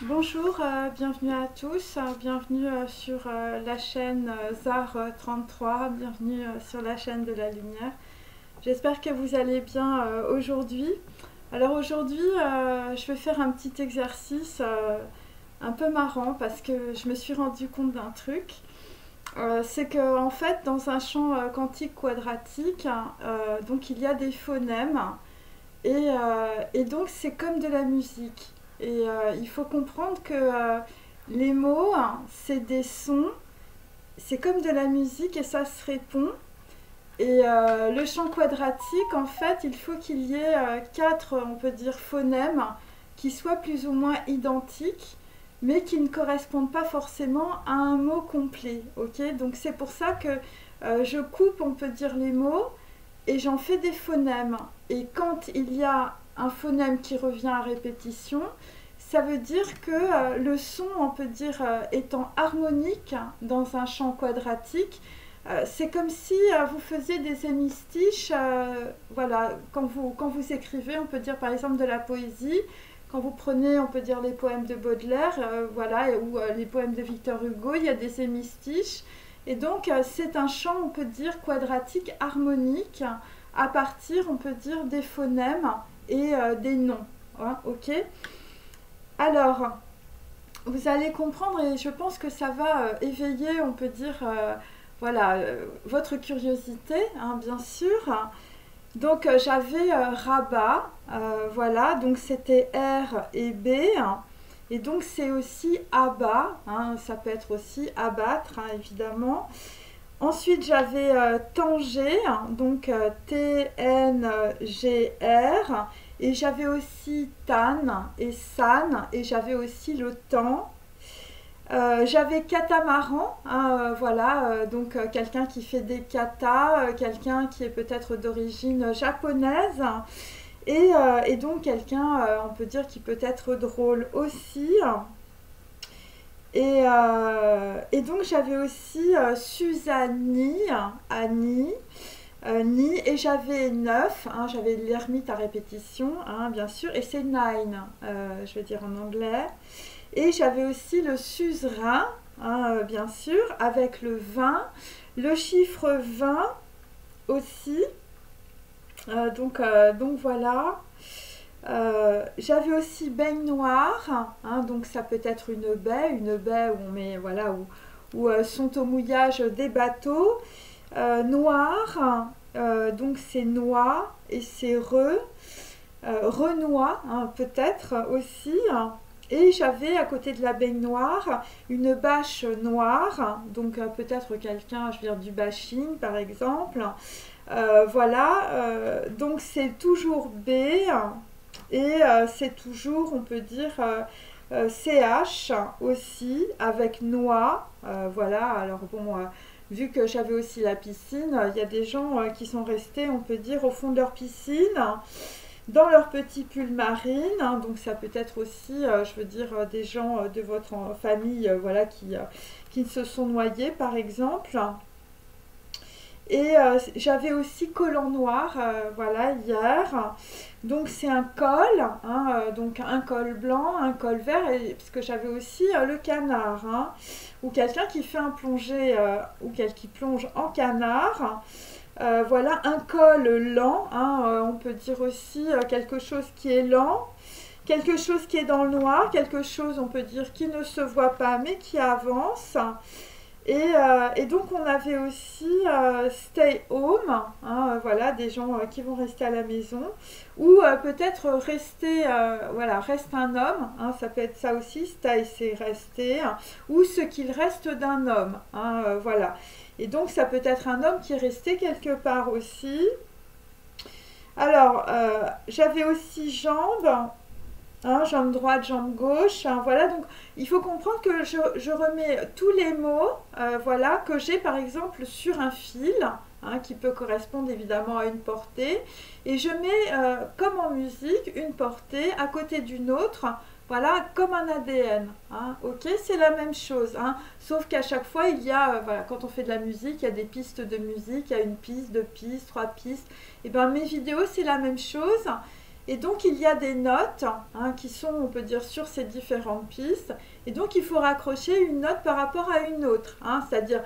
Bonjour, bienvenue à tous, bienvenue sur la chaîne ZAR 33, bienvenue sur la chaîne de la lumière. J'espère que vous allez bien aujourd'hui. Alors aujourd'hui, je vais faire un petit exercice un peu marrant parce que je me suis rendu compte d'un truc. C'est que en fait, dans un champ quantique quadratique, donc il y a des phonèmes et donc c'est comme de la musique. Il faut comprendre que les mots, c'est des sons, c'est comme de la musique et ça se répond. Le champ quadratique, en fait, il faut qu'il y ait quatre, on peut dire, phonèmes qui soient plus ou moins identiques, mais qui ne correspondent pas forcément à un mot complet. Ok, donc c'est pour ça que je coupe, on peut dire, les mots et j'en fais des phonèmes. Et quand il y a un phonème qui revient à répétition, ça veut dire que le son, on peut dire, étant harmonique dans un champ quadratique, c'est comme si vous faisiez des hémistiches, voilà, quand vous écrivez, on peut dire par exemple de la poésie, quand vous prenez, on peut dire les poèmes de Baudelaire, voilà, ou les poèmes de Victor Hugo, il y a des hémistiches. Et donc c'est un chant, on peut dire, quadratique, harmonique, à partir, on peut dire, des phonèmes et des noms. Hein, ok. Alors, vous allez comprendre et je pense que ça va éveiller, on peut dire, voilà, votre curiosité, hein, bien sûr. Donc j'avais Rabat, voilà, donc c'était R et B, hein, et donc c'est aussi abat, hein, ça peut être aussi abattre, hein, évidemment. Ensuite j'avais Tanger, hein, donc T-N-G-R, et j'avais aussi Tan et San, et j'avais aussi le temps. J'avais catamaran, hein, voilà, donc quelqu'un qui fait des katas, quelqu'un qui est peut-être d'origine japonaise, et donc quelqu'un, on peut dire, qui peut être drôle aussi. Et donc j'avais aussi Suzanne, Annie, Ni, et j'avais 9, hein, j'avais l'ermite à répétition, hein, bien sûr, et c'est nine, je veux dire en anglais. Et j'avais aussi le suzerain, hein, bien sûr, avec le 20, le chiffre 20 aussi. Donc voilà. J'avais aussi baignoire, hein, donc ça peut être une baie où on met, voilà, où sont au mouillage des bateaux. Noir, donc c'est noix et c'est renois, hein, peut-être aussi. Et j'avais à côté de la baignoire une bâche noire, donc peut-être quelqu'un, je veux dire du bashing par exemple. Voilà, donc c'est toujours B et c'est toujours, on peut dire, CH aussi avec noix. Voilà, alors bon, vu que j'avais aussi la piscine, il y a des gens qui sont restés, on peut dire, au fond de leur piscine dans leur petit pull marine, hein, donc ça peut être aussi, je veux dire, des gens de votre famille, voilà, qui se sont noyés, par exemple. Et j'avais aussi collant noir, voilà, hier. Donc c'est un col, hein, donc un col blanc, un col vert, et, parce que j'avais aussi le canard, hein, ou quelqu'un qui fait un plongé, ou quelqu'un qui plonge en canard. Voilà, un col lent, hein, on peut dire aussi quelque chose qui est lent, quelque chose qui est dans le noir, quelque chose, on peut dire, qui ne se voit pas mais qui avance. Et donc on avait aussi stay home, hein, voilà, des gens qui vont rester à la maison, ou peut-être rester, voilà, reste un homme, hein, ça peut être ça aussi, stay c'est rester, hein, ou ce qu'il reste d'un homme, hein, voilà. Et donc ça peut être un homme qui est resté quelque part aussi. Alors j'avais aussi jambes, hein, jambe droite, jambe gauche, hein, voilà, donc il faut comprendre que je remets tous les mots, voilà, que j'ai par exemple sur un fil, hein, qui peut correspondre évidemment à une portée, et je mets, comme en musique, une portée à côté d'une autre, voilà, comme un ADN, hein, ok, c'est la même chose, hein, sauf qu'à chaque fois il y a, voilà, quand on fait de la musique, il y a des pistes de musique, il y a une piste, deux pistes, trois pistes, et bien mes vidéos c'est la même chose. Et donc, il y a des notes hein, qui sont, on peut dire, sur ces différentes pistes. Et donc, il faut raccrocher une note par rapport à une autre. Hein, c'est-à-dire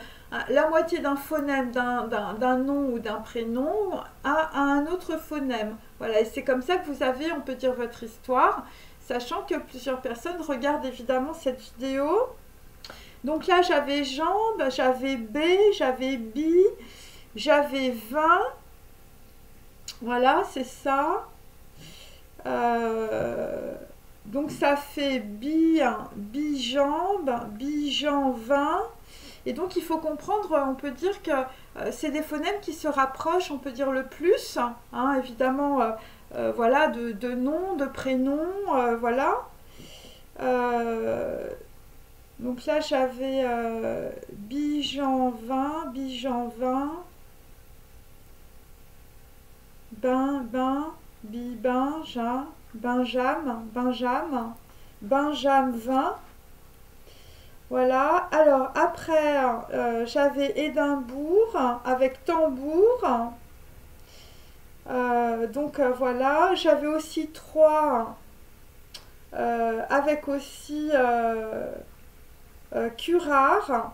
la moitié d'un phonème d'un nom ou d'un prénom à un autre phonème. Voilà, et c'est comme ça que vous avez, on peut dire, votre histoire, sachant que plusieurs personnes regardent évidemment cette vidéo. Donc là, j'avais jambe, j'avais B, j'avais bi, j'avais 20. Voilà, c'est ça. Donc ça fait bijambe, bijan 20. Et donc il faut comprendre, on peut dire que c'est des phonèmes qui se rapprochent, on peut dire le plus, hein, évidemment, voilà, de nom, de prénom, voilà. Donc là j'avais bijan 20, Benjam 20. Voilà. Alors après, j'avais Édimbourg avec tambour. Voilà. J'avais aussi 3 avec aussi curare.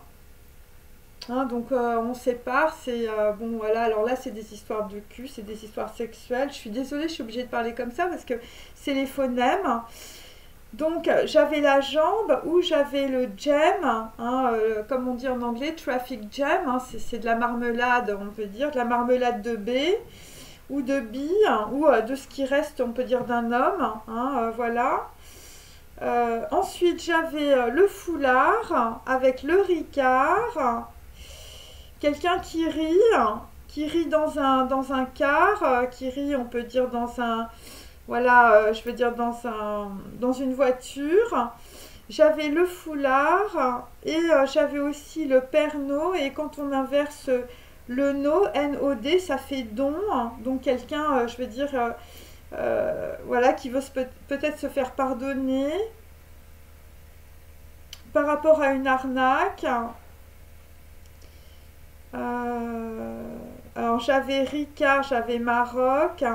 Hein, donc on sépare, c'est bon voilà, alors là c'est des histoires de cul, c'est des histoires sexuelles. Je suis désolée, je suis obligée de parler comme ça parce que c'est les phonèmes. Donc j'avais la jambe ou j'avais le jam, hein, comme on dit en anglais, traffic jam, hein, c'est de la marmelade, on peut dire, de la marmelade de B ou de bi, hein, ou de ce qui reste, on peut dire, d'un homme, hein, voilà. Ensuite j'avais le foulard avec le ricard. Quelqu'un qui rit dans un car, qui rit, on peut dire, dans un, voilà, je veux dire, dans une voiture. J'avais le foulard et j'avais aussi le perno. Et quand on inverse le no, N-O-D, ça fait don. Donc quelqu'un, je veux dire, voilà, qui veut peut-être se faire pardonner par rapport à une arnaque. Alors j'avais Ricard, j'avais Maroc.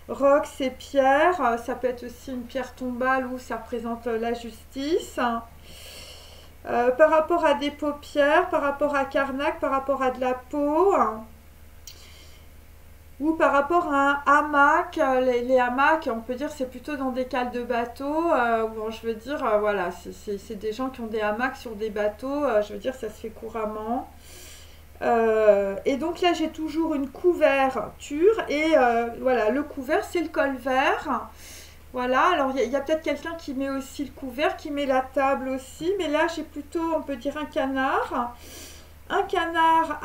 Roc c'est pierre, ça peut être aussi une pierre tombale où ça représente la justice. Par rapport à des paupières, par rapport à Carnac, par rapport à de la peau. Ou par rapport à un hamac, les hamacs, on peut dire c'est plutôt dans des cales de bateaux. Bon, je veux dire, voilà, c'est des gens qui ont des hamacs sur des bateaux. Je veux dire, ça se fait couramment. Et donc là j'ai toujours une couverture et voilà, le couvert c'est le col vert. Voilà, alors il y a peut-être quelqu'un qui met aussi le couvert, qui met la table aussi, mais là j'ai plutôt, on peut dire, un canard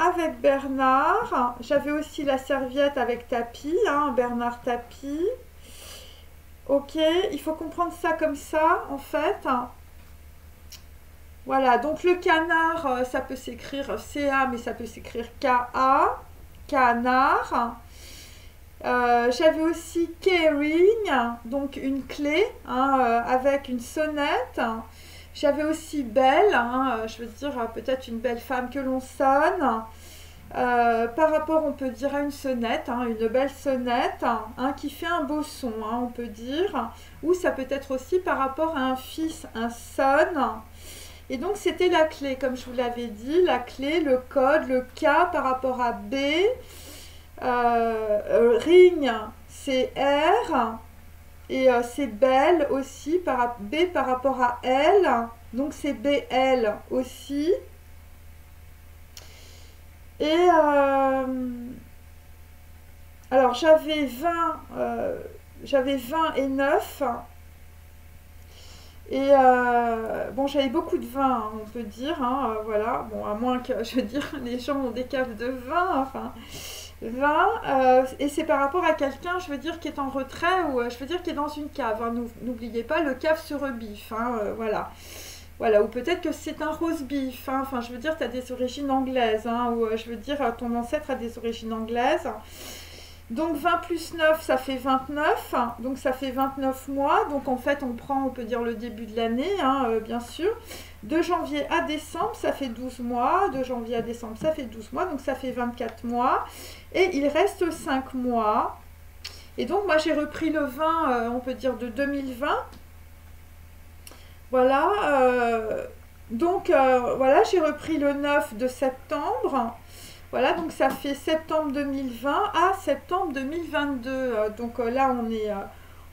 avec Bernard. J'avais aussi la serviette avec tapis, hein, Bernard tapis. Ok, il faut comprendre ça comme ça en fait. Voilà, donc le canard, ça peut s'écrire CA, mais ça peut s'écrire KA, canard. J'avais aussi keyring, donc une clé, hein, avec une sonnette. J'avais aussi belle, hein, je veux dire peut-être une belle femme que l'on sonne. Par rapport, on peut dire, à une sonnette, hein, une belle sonnette, hein, qui fait un beau son, hein, on peut dire. Ou ça peut être aussi par rapport à un fils, un son. Et donc c'était la clé, comme je vous l'avais dit, la clé, le code, le K par rapport à B, ring c'est R, et c'est belle aussi, B par rapport à L, donc c'est BL aussi. Et alors j'avais 20 et 9. Et bon, j'avais beaucoup de vin, hein, on peut dire, hein, voilà. Bon, à moins que, je veux dire, les gens ont des caves de vin, enfin, vin. Et c'est par rapport à quelqu'un, je veux dire, qui est en retrait ou je veux dire, qui est dans une cave. Hein, n'oubliez pas, le cave se rebiffe, hein, voilà. Voilà, ou peut-être que c'est un rose beef, hein, enfin, je veux dire, tu as des origines anglaises, hein, ou je veux dire, ton ancêtre a des origines anglaises. Donc 20 plus 9, ça fait 29, donc ça fait 29 mois, donc en fait on prend, on peut dire, le début de l'année, hein, bien sûr. De janvier à décembre, ça fait 12 mois, de janvier à décembre, ça fait 12 mois, donc ça fait 24 mois. Et il reste 5 mois. Et donc moi j'ai repris le vin, on peut dire de 2020. Voilà. Voilà, j'ai repris le 9 de septembre. Voilà, donc ça fait septembre 2020 à septembre 2022. Là,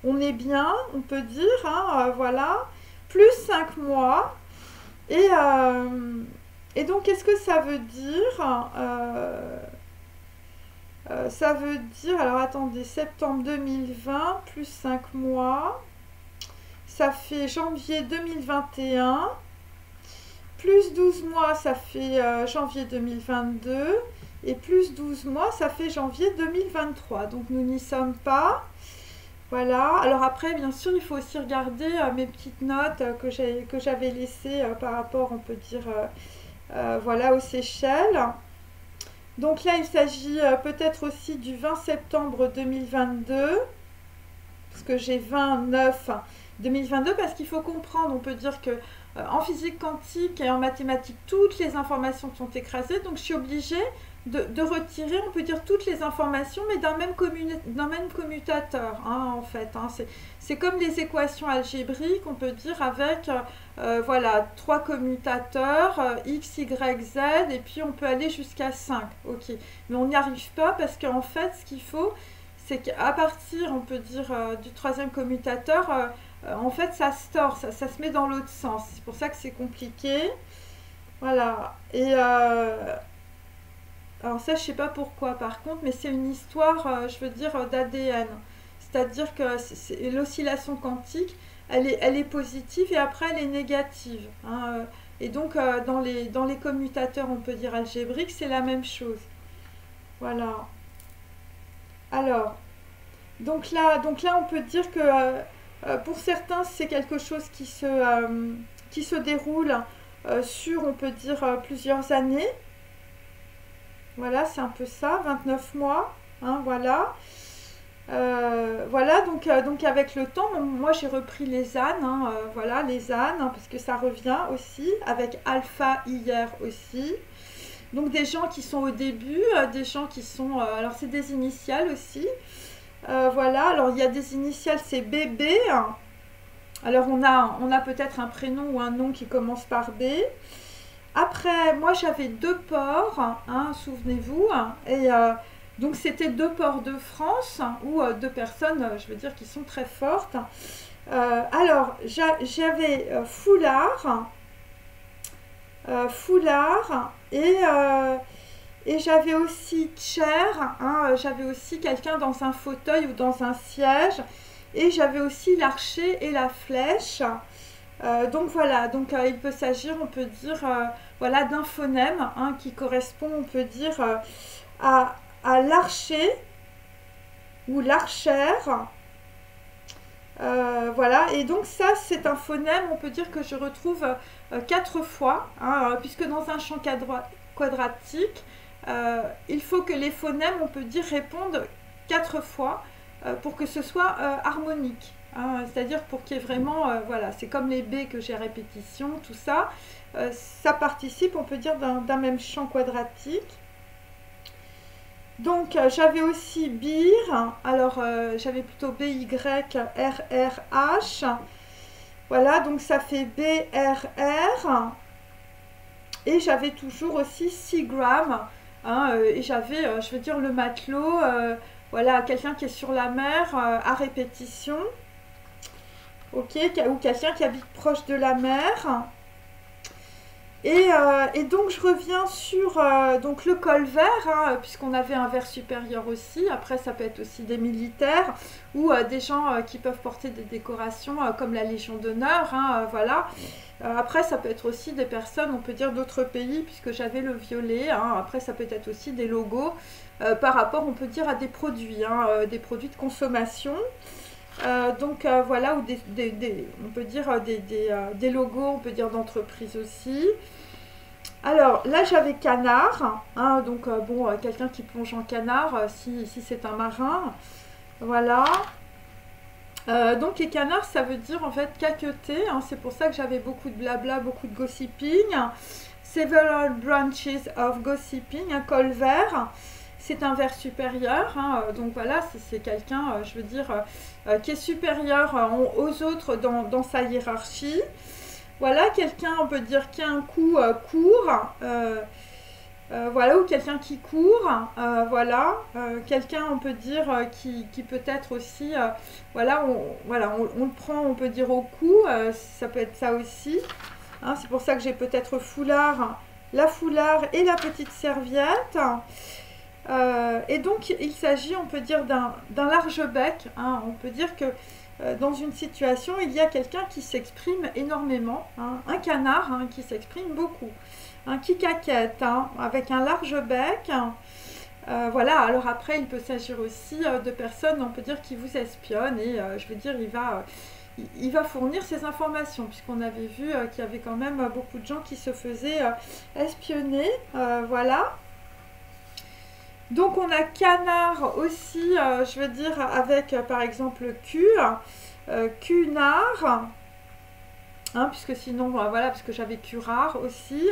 on est bien, on peut dire. Voilà. Plus 5 mois. Et donc, qu'est-ce que ça veut dire ça veut dire, alors attendez, septembre 2020 plus 5 mois. Ça fait janvier 2021. Plus 12 mois, ça fait janvier 2022. Et plus 12 mois, ça fait janvier 2023. Donc nous n'y sommes pas. Voilà. Alors après, bien sûr, il faut aussi regarder mes petites notes que j'avais laissées par rapport, on peut dire, voilà, aux Seychelles. Donc là, il s'agit peut-être aussi du 20 septembre 2022. Parce que j'ai 29 2022. Parce qu'il faut comprendre, on peut dire que en physique quantique et en mathématiques, toutes les informations sont écrasées. Donc je suis obligée de retirer, on peut dire, toutes les informations, mais d'un même commutateur, en fait. C'est comme les équations algébriques, on peut dire, avec voilà, 3 commutateurs, x, y, z, et puis on peut aller jusqu'à 5. Ok. Mais on n'y arrive pas parce qu'en fait, ce qu'il faut, c'est qu'à partir, on peut dire, du 3e commutateur, en fait, ça se tord, ça se met dans l'autre sens. C'est pour ça que c'est compliqué. Voilà. Et alors ça, je sais pas pourquoi, par contre, mais c'est une histoire, je veux dire, d'ADN. C'est-à-dire que l'oscillation quantique, elle est positive et après, elle est négative. Et donc, dans les commutateurs, on peut dire algébriques, c'est la même chose. Voilà. Alors, donc là, on peut dire que pour certains, c'est quelque chose qui se déroule sur, on peut dire, plusieurs années. Voilà, c'est un peu ça, 29 mois. Voilà. Voilà, donc avec le temps, moi j'ai repris les ânes, voilà, les ânes, parce que ça revient aussi, avec alpha hier aussi. Donc des gens qui sont au début, des gens qui sont... alors c'est des initiales aussi. Voilà, alors il y a des initiales, c'est bébé. Alors on a peut-être un prénom ou un nom qui commence par B. Après, moi j'avais 2 ports, souvenez-vous. Et donc c'était 2 ports de France, ou 2 personnes, je veux dire, qui sont très fortes. Alors j'avais foulard, et j'avais aussi chair, j'avais aussi quelqu'un dans un fauteuil ou dans un siège, et j'avais aussi l'archer et la flèche. Donc voilà, donc il peut s'agir, on peut dire, voilà, d'un phonème qui correspond, on peut dire, à l'archer ou l'archère. Voilà, et donc ça c'est un phonème, on peut dire, que je retrouve 4 fois, puisque dans un champ quadratique, il faut que les phonèmes, on peut dire, répondent 4 fois pour que ce soit harmonique. C'est-à-dire pour qu'il y ait vraiment, voilà, c'est comme les B que j'ai à répétition, tout ça, ça participe, on peut dire, d'un même champ quadratique. Donc j'avais aussi BIR, alors j'avais plutôt BYRRH, voilà, donc ça fait BRR, et j'avais toujours aussi Seagram, et j'avais, je veux dire, le matelot, voilà, quelqu'un qui est sur la mer à répétition, ok, ou quelqu'un qui habite proche de la mer. Et donc je reviens sur donc le col vert, puisqu'on avait un vert supérieur aussi. Après ça peut être aussi des militaires ou des gens qui peuvent porter des décorations comme la Légion d'honneur, voilà. Après ça peut être aussi des personnes, on peut dire, d'autres pays, puisque j'avais le violet. Après ça peut être aussi des logos par rapport, on peut dire, à des produits de consommation. Voilà, ou on peut dire des logos, on peut dire, d'entreprise aussi. Alors là j'avais canard, donc bon, quelqu'un qui plonge en canard, si c'est un marin, voilà. Donc les canards, ça veut dire en fait caqueter, c'est pour ça que j'avais beaucoup de blabla, beaucoup de gossiping. Several branches of gossiping, un col vert. c'est un vers supérieur, hein, donc voilà, c'est quelqu'un, je veux dire, qui est supérieur aux autres dans sa hiérarchie. Voilà, quelqu'un, on peut dire, qui a un cou court, voilà, ou quelqu'un qui court, voilà, quelqu'un, on peut dire, qui peut être aussi, voilà, on le prend, on peut dire, au cou, ça peut être ça aussi. Hein, c'est pour ça que j'ai peut-être foulard, la foulard et la petite serviette. Et donc, il s'agit, on peut dire, d'un large bec. Hein. On peut dire que dans une situation, il y a quelqu'un qui s'exprime énormément. Hein. Un canard hein, qui s'exprime beaucoup. Qui caquette, hein, avec un large bec. Voilà, alors après, il peut s'agir aussi de personnes, on peut dire, qui vous espionnent. Et je veux dire, il va fournir ces informations, puisqu'on avait vu qu'il y avait quand même beaucoup de gens qui se faisaient espionner. Voilà. Donc on a canard aussi, je veux dire, avec par exemple cunard, hein, puisque sinon, voilà, parce que j'avais curare aussi.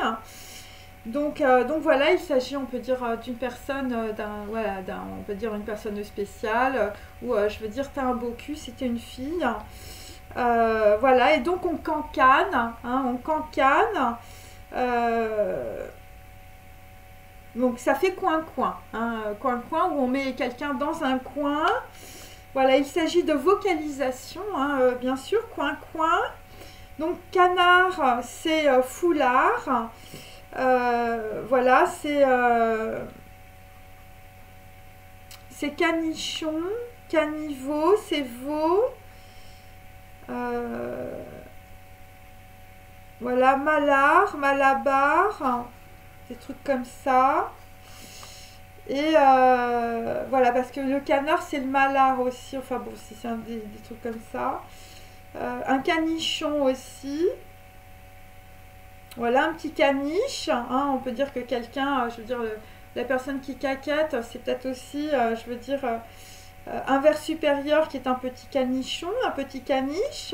Donc voilà, il s'agit, on peut dire, d'une personne, voilà, on peut dire une personne spéciale, ou je veux dire, t'as un beau cul, c'était une fille. Voilà, et donc on cancane, hein, on cancane. Donc ça fait coin-coin, hein, coin-coin où on met quelqu'un dans un coin. Voilà, il s'agit de vocalisation, hein, bien sûr, coin-coin. Donc canard, c'est foulard. Voilà, c'est canichon, caniveau, c'est veau. Voilà, malard, malabar, des trucs comme ça. Et voilà, parce que le canard, c'est le malard aussi. Enfin bon, c'est des trucs comme ça. Un canichon aussi. Voilà, un petit caniche. Hein, on peut dire que quelqu'un, je veux dire, la personne qui caquette, c'est peut-être aussi, je veux dire, un vers supérieur qui est un petit canichon, un petit caniche.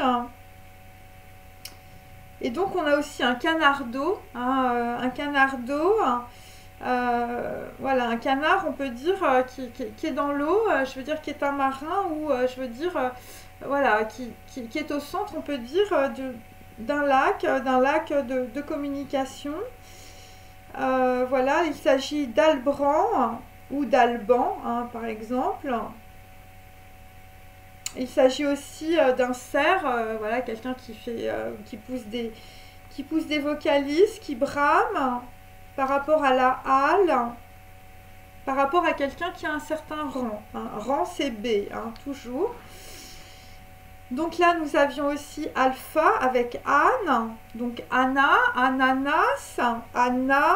Et donc, on a aussi un canardeau. Hein, un canardeau. Voilà, un canard, on peut dire, qui est dans l'eau, je veux dire, qui est un marin, ou je veux dire, voilà, qui est au centre, on peut dire, d'un lac de communication. Voilà, il s'agit d'Albran ou d'Alban, hein, par exemple. Il s'agit aussi d'un cerf, voilà, quelqu'un qui pousse des vocalises, qui brame par rapport à la halle, par rapport à quelqu'un qui a un certain rang. Hein. Rang, c'est B, hein, toujours. Donc là, nous avions aussi alpha avec Anne, donc Anna, ananas, Anna,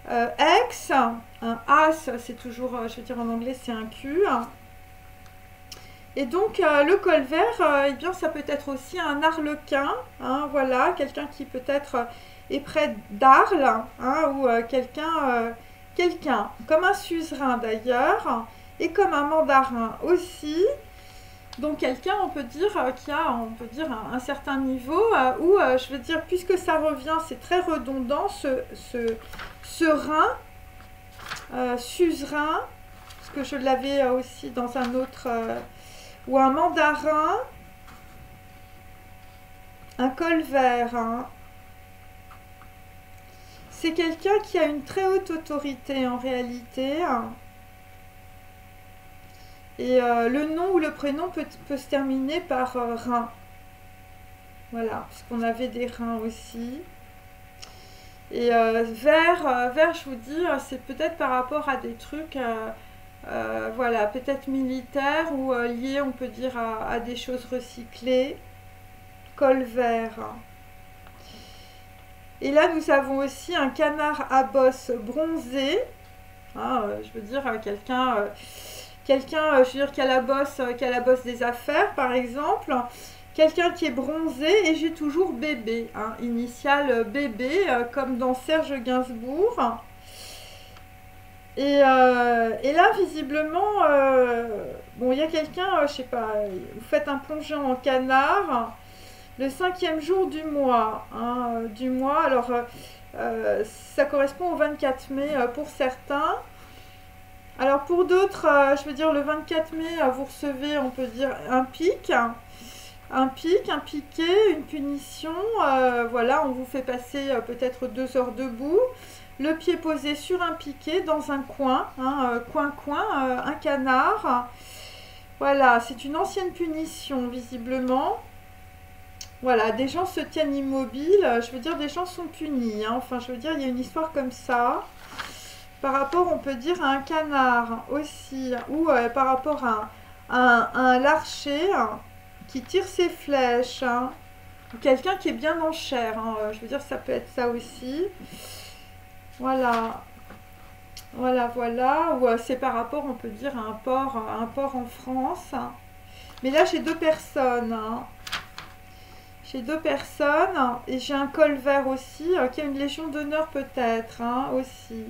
ex, un as, c'est toujours, je veux dire en anglais, c'est un Q. Et donc le colvert, eh bien, ça peut être aussi un arlequin, hein, voilà, quelqu'un qui peut-être est près d'Arles, hein, ou quelqu'un, comme un suzerain d'ailleurs, et comme un mandarin aussi. Donc quelqu'un, on peut dire, qui a, on peut dire, un certain niveau, où, je veux dire, puisque ça revient, c'est très redondant, serein, suzerain, parce que je l'avais aussi dans un autre, ou un mandarin, un colvert, hein. C'est quelqu'un qui a une très haute autorité en réalité, hein. Et le nom ou le prénom peut se terminer par rein. Voilà, parce qu'on avait des reins aussi. Et vert, je vous dis, c'est peut-être par rapport à des trucs, voilà, peut-être militaires ou liés, on peut dire, à des choses recyclées. Col vert. Et là, nous avons aussi un canard à bosse bronzé. Hein, je veux dire, quelqu'un, je veux dire, qui a la bosse des affaires, par exemple. Quelqu'un qui est bronzé, et j'ai toujours bébé, hein, initiale bébé, comme dans Serge Gainsbourg. Et là, visiblement, bon, il y a quelqu'un, je sais pas, vous faites un plongeon en canard, le 5e jour du mois, hein, alors Ça correspond au 24 mai pour certains. Alors pour d'autres, je veux dire le 24 mai, vous recevez, on peut dire, un pic, un piqué, une punition. Voilà, on vous fait passer peut-être 2 heures debout, le pied posé sur un piquet dans un coin, hein, coin, un canard. Voilà, c'est une ancienne punition visiblement. Voilà, des gens se tiennent immobiles, je veux dire des gens sont punis, hein. Enfin je veux dire il y a une histoire comme ça. Par rapport, on peut dire, à un canard aussi, ou par rapport à un larcher qui tire ses flèches, hein, ou quelqu'un qui est bien en chair, hein, je veux dire, ça peut être ça aussi. Voilà, voilà, ou c'est par rapport, on peut dire, à un port en France. Mais là, j'ai 2 personnes, hein. J'ai 2 personnes, et j'ai un col vert aussi, qui a une légion d'honneur peut-être, hein, aussi.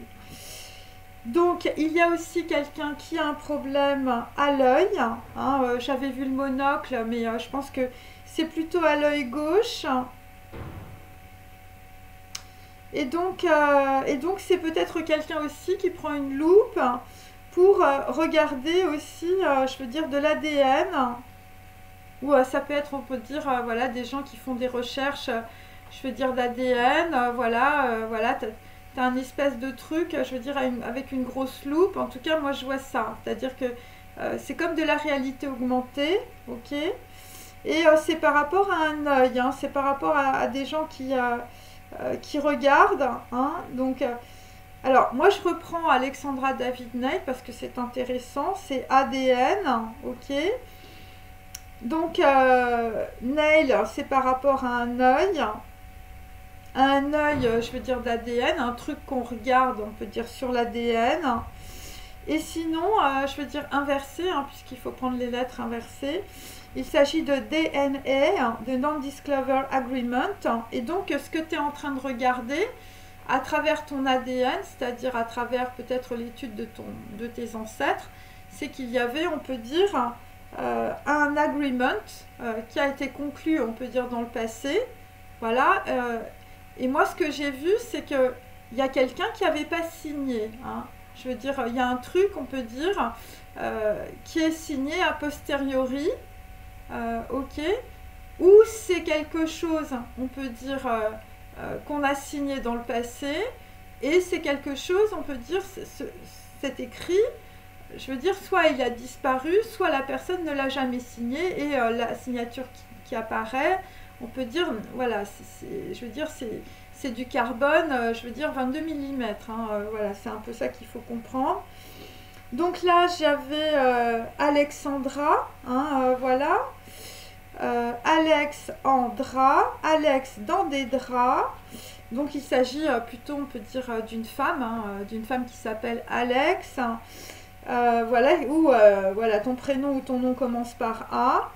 Donc, il y a aussi quelqu'un qui a un problème à l'œil, hein, j'avais vu le monocle, mais je pense que c'est plutôt à l'œil gauche. Et donc c'est peut-être quelqu'un aussi qui prend une loupe pour regarder aussi, je veux dire, de l'ADN. Ou ça peut être, on peut dire, voilà, des gens qui font des recherches, je veux dire, d'ADN, voilà, t'as un espèce de truc, je veux dire, avec une grosse loupe. En tout cas, moi, je vois ça. C'est-à-dire que c'est comme de la réalité augmentée, ok? Et c'est par rapport à un œil, hein, c'est par rapport à des gens qui regardent, hein, donc... alors, moi, je reprends Alexandra David Neil parce que c'est intéressant, c'est ADN, ok? Donc, Neil, c'est par rapport à un œil, je veux dire, d'ADN, un truc qu'on regarde, on peut dire, sur l'ADN. Et sinon, je veux dire inversé, hein, puisqu'il faut prendre les lettres inversées. Il s'agit de DNA, de Non-Disclosure Agreement. Et donc, ce que tu es en train de regarder à travers ton ADN, c'est-à-dire à travers peut-être l'étude de tes ancêtres, c'est qu'il y avait, on peut dire, un agreement qui a été conclu, on peut dire, dans le passé. Voilà. Et moi, ce que j'ai vu, c'est qu'il y a quelqu'un qui n'avait pas signé, hein. Je veux dire, il y a un truc, on peut dire, qui est signé a posteriori, ok, ou c'est quelque chose, on peut dire, qu'on a signé dans le passé, et c'est quelque chose, on peut dire, c'est écrit, je veux dire, soit il a disparu, soit la personne ne l'a jamais signé, et la signature qui apparaît, on peut dire, voilà, je veux dire, c'est du carbone, je veux dire 22 mm, hein, voilà, c'est un peu ça qu'il faut comprendre. Donc là, j'avais Alexandra, hein, voilà, Alexandra, Alex dans des draps. Donc il s'agit plutôt, on peut dire, d'une femme, hein, d'une femme qui s'appelle Alex. Voilà, ou voilà, ton prénom ou ton nom commence par A.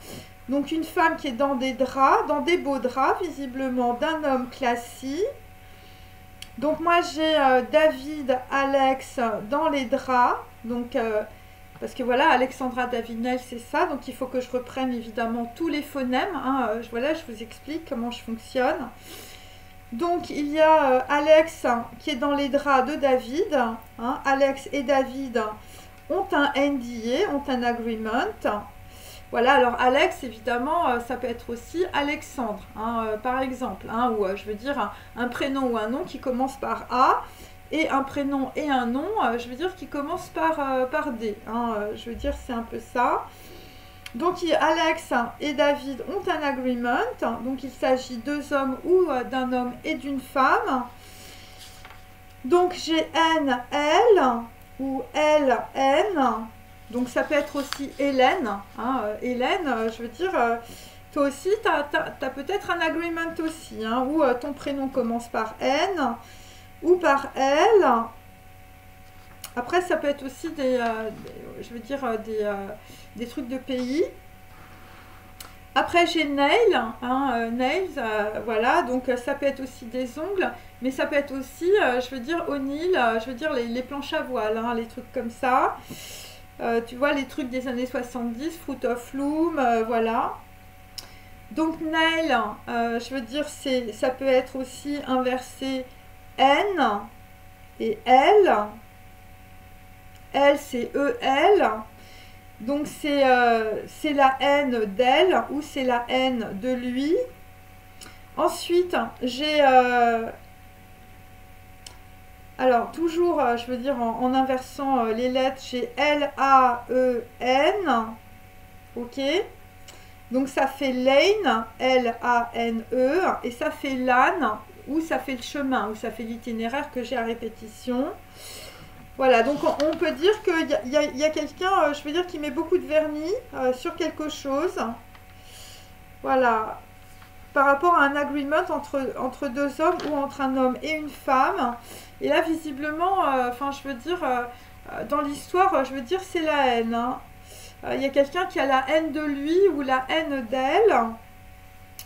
Donc une femme qui est dans des draps, dans des beaux draps, visiblement d'un homme classique. Donc moi j'ai David, Alex dans les draps. Donc parce que voilà, Alexandra Davinel, c'est ça. Donc il faut que je reprenne évidemment tous les phonèmes, hein. Voilà, je vous explique comment je fonctionne. Donc il y a Alex qui est dans les draps de David, hein. Alex et David ont un NDA, ont un agreement. Voilà, alors Alex, évidemment, ça peut être aussi Alexandre, hein, par exemple, hein, ou je veux dire un prénom ou un nom qui commence par A, et un prénom et un nom, je veux dire, qui commence par D, hein, je veux dire, c'est un peu ça. Donc Alex et David ont un agreement, donc il s'agit deux hommes ou d'un homme et d'une femme. Donc j'ai N, L, ou L, N. Donc ça peut être aussi Hélène, hein, Hélène, je veux dire, toi aussi, tu as peut-être un agreement aussi, hein, où ton prénom commence par N ou par L. Après, ça peut être aussi je veux dire, des trucs de pays. Après, j'ai nail, hein, nails, voilà, donc ça peut être aussi des ongles, mais ça peut être aussi, je veux dire, O'Neill, je veux dire, les planches à voile, hein, les trucs comme ça. Tu vois, les trucs des années 70, Fruit of Loom, voilà. Donc, nail, je veux dire, ça peut être aussi inversé N et L. L, c'est EL. Donc, c'est la N d'elle ou c'est la N de lui. Ensuite, j'ai... alors, toujours, je veux dire, en inversant les lettres, j'ai L-A-E-N. Ok. Donc, ça fait lane, L-A-N-E. Et ça fait LAN, ou ça fait le chemin, ou ça fait l'itinéraire que j'ai à répétition. Voilà, donc on peut dire qu'il y a quelqu'un, je veux dire, qui met beaucoup de vernis sur quelque chose. Voilà. Par rapport à un agreement entre deux hommes ou entre un homme et une femme. Et là, visiblement, enfin, je veux dire, dans l'histoire, je veux dire, c'est la haine. Hein. Il y a quelqu'un qui a la haine de lui ou la haine d'elle.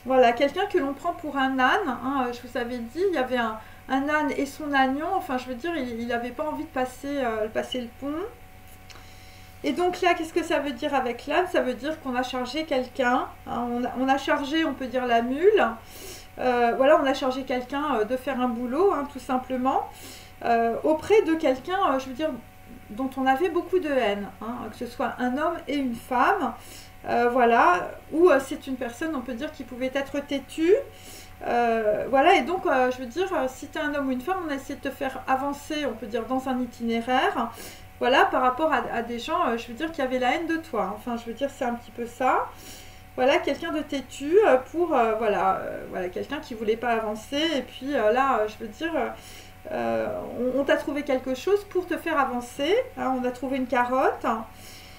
Voilà, quelqu'un que l'on prend pour un âne. Hein, je vous avais dit, il y avait un âne et son agneau. Enfin, je veux dire, il n'avait pas envie de passer le pont. Et donc là, qu'est-ce que ça veut dire avec l'âne? Ça veut dire qu'on a chargé quelqu'un. Hein, on a chargé, on peut dire, la mule. Voilà, on a chargé quelqu'un de faire un boulot, hein, tout simplement, auprès de quelqu'un, je veux dire, dont on avait beaucoup de haine, hein, que ce soit un homme et une femme, voilà, ou c'est une personne, on peut dire, qui pouvait être têtue. Voilà, et donc, je veux dire, si tu es un homme ou une femme, on a essayé de te faire avancer, on peut dire, dans un itinéraire, voilà, par rapport à des gens, je veux dire, qui avaient la haine de toi. Enfin, je veux dire, c'est un petit peu ça. Voilà, quelqu'un de têtu pour, voilà, quelqu'un qui voulait pas avancer. Et puis là, je veux dire, on t'a trouvé quelque chose pour te faire avancer. Hein, on a trouvé une carotte.